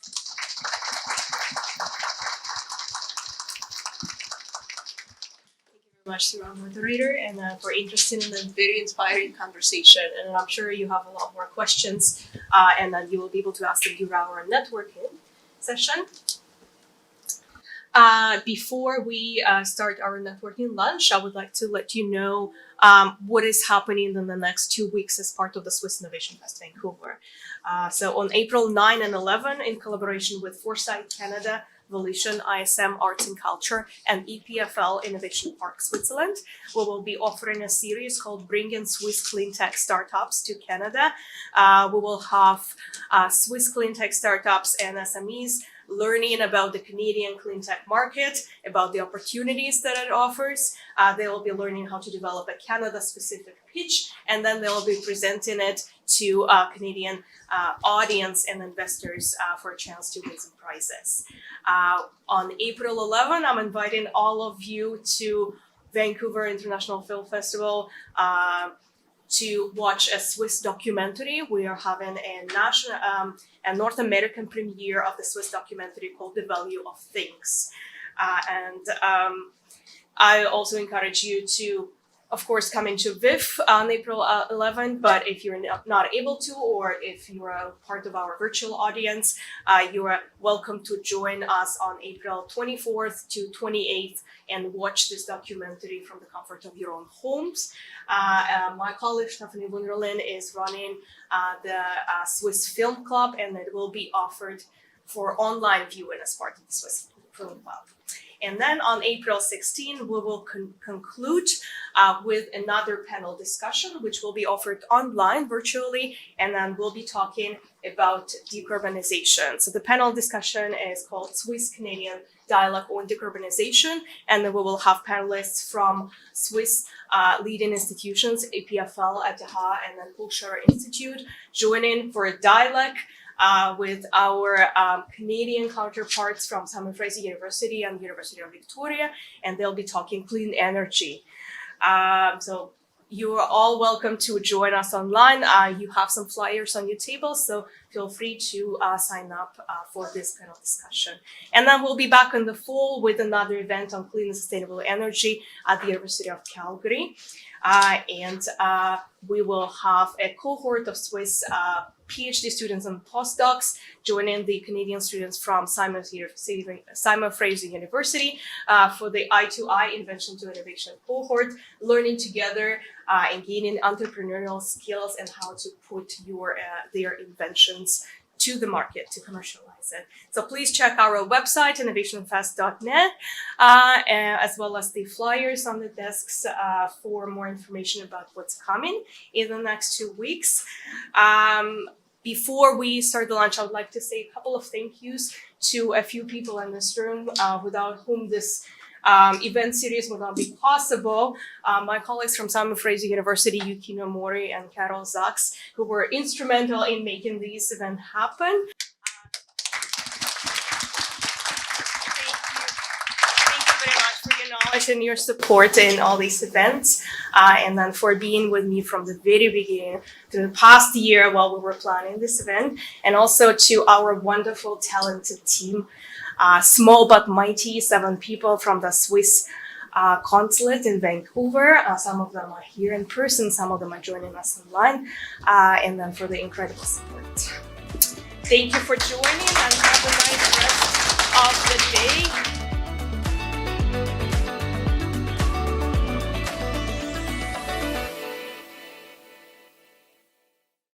Thank you very much to our moderator and for interested in the very inspiring conversation. And I'm sure you have a lot more questions and then you will be able to ask them during our networking session. Before we start our networking lunch, I would like to let you know what is happening in the next 2 weeks as part of the Swiss Innovation Fest Vancouver. So on April 9 and 11, in collaboration with Foresight Canada, Volition, ISM Arts and Culture, and EPFL Innovation Park Switzerland, we will be offering a series called Bringing Swiss Clean Tech Startups to Canada. We will have Swiss clean tech startups and SMEs learning about the Canadian clean tech market, about the opportunities that it offers. They will be learning how to develop a Canada-specific pitch, and then they will be presenting it to a Canadian audience and investors for a chance to win some prizes. On April 11, I'm inviting all of you to Vancouver International Film Festival to watch a Swiss documentary. We are having a North American premiere of the Swiss documentary called The Value of Things. I also encourage you to, of course, come into VIF on April 11, but if you're not able to, or if you're a part of our virtual audience, you are welcome to join us on April 24th to 28th and watch this documentary from the comfort of your own homes. My colleague, Stephanie Wunderlin, is running the Swiss Film Club, and it will be offered for online viewing as part of the Swiss Film Club. And then on April 16, we will conclude with another panel discussion, which will be offered online virtually, and then we'll be talking about decarbonization. So the panel discussion is called Swiss-Canadian Dialogue on Decarbonization, and then we will have panelists from Swiss leading institutions, APFL, ETH, and then Hochschuler Institute, joining for a dialogue with our Canadian counterparts from Fraser University and the University of Victoria, and they'll be talking clean energy. So you are all welcome to join us online. You have some flyers on your table, so feel free to sign up for this panel discussion. And then we'll be back in the fall with another event on clean and sustainable energy at the University of Calgary. And we will have a cohort of Swiss PhD students and postdocs joining the Canadian students from Simon Fraser University for the I2I Invention to Innovation cohort, learning together and gaining entrepreneurial skills and how to put their inventions to the market to commercialize it. So please check our website, innovationfest.net, as well as the flyers on the desks for more information about what's coming in the next 2 weeks. Before we start the lunch, I would like to say a couple of thank yous to a few people in this room without whom this event series would not be possible. My colleagues from Simon Fraser University, Yukino Mori and Carol Zaks, who were instrumental in making this event happen. Thank you very much for your knowledge and your support in all these events, and then for being with me from the very beginning to the past year while we were planning this event, and also to our wonderful, talented team. Small but mighty, 7 people from the Swiss consulate in Vancouver. Some of them are here in person, some of them are joining us online, and then for the incredible support. Thank you for joining and have a nice rest of the day.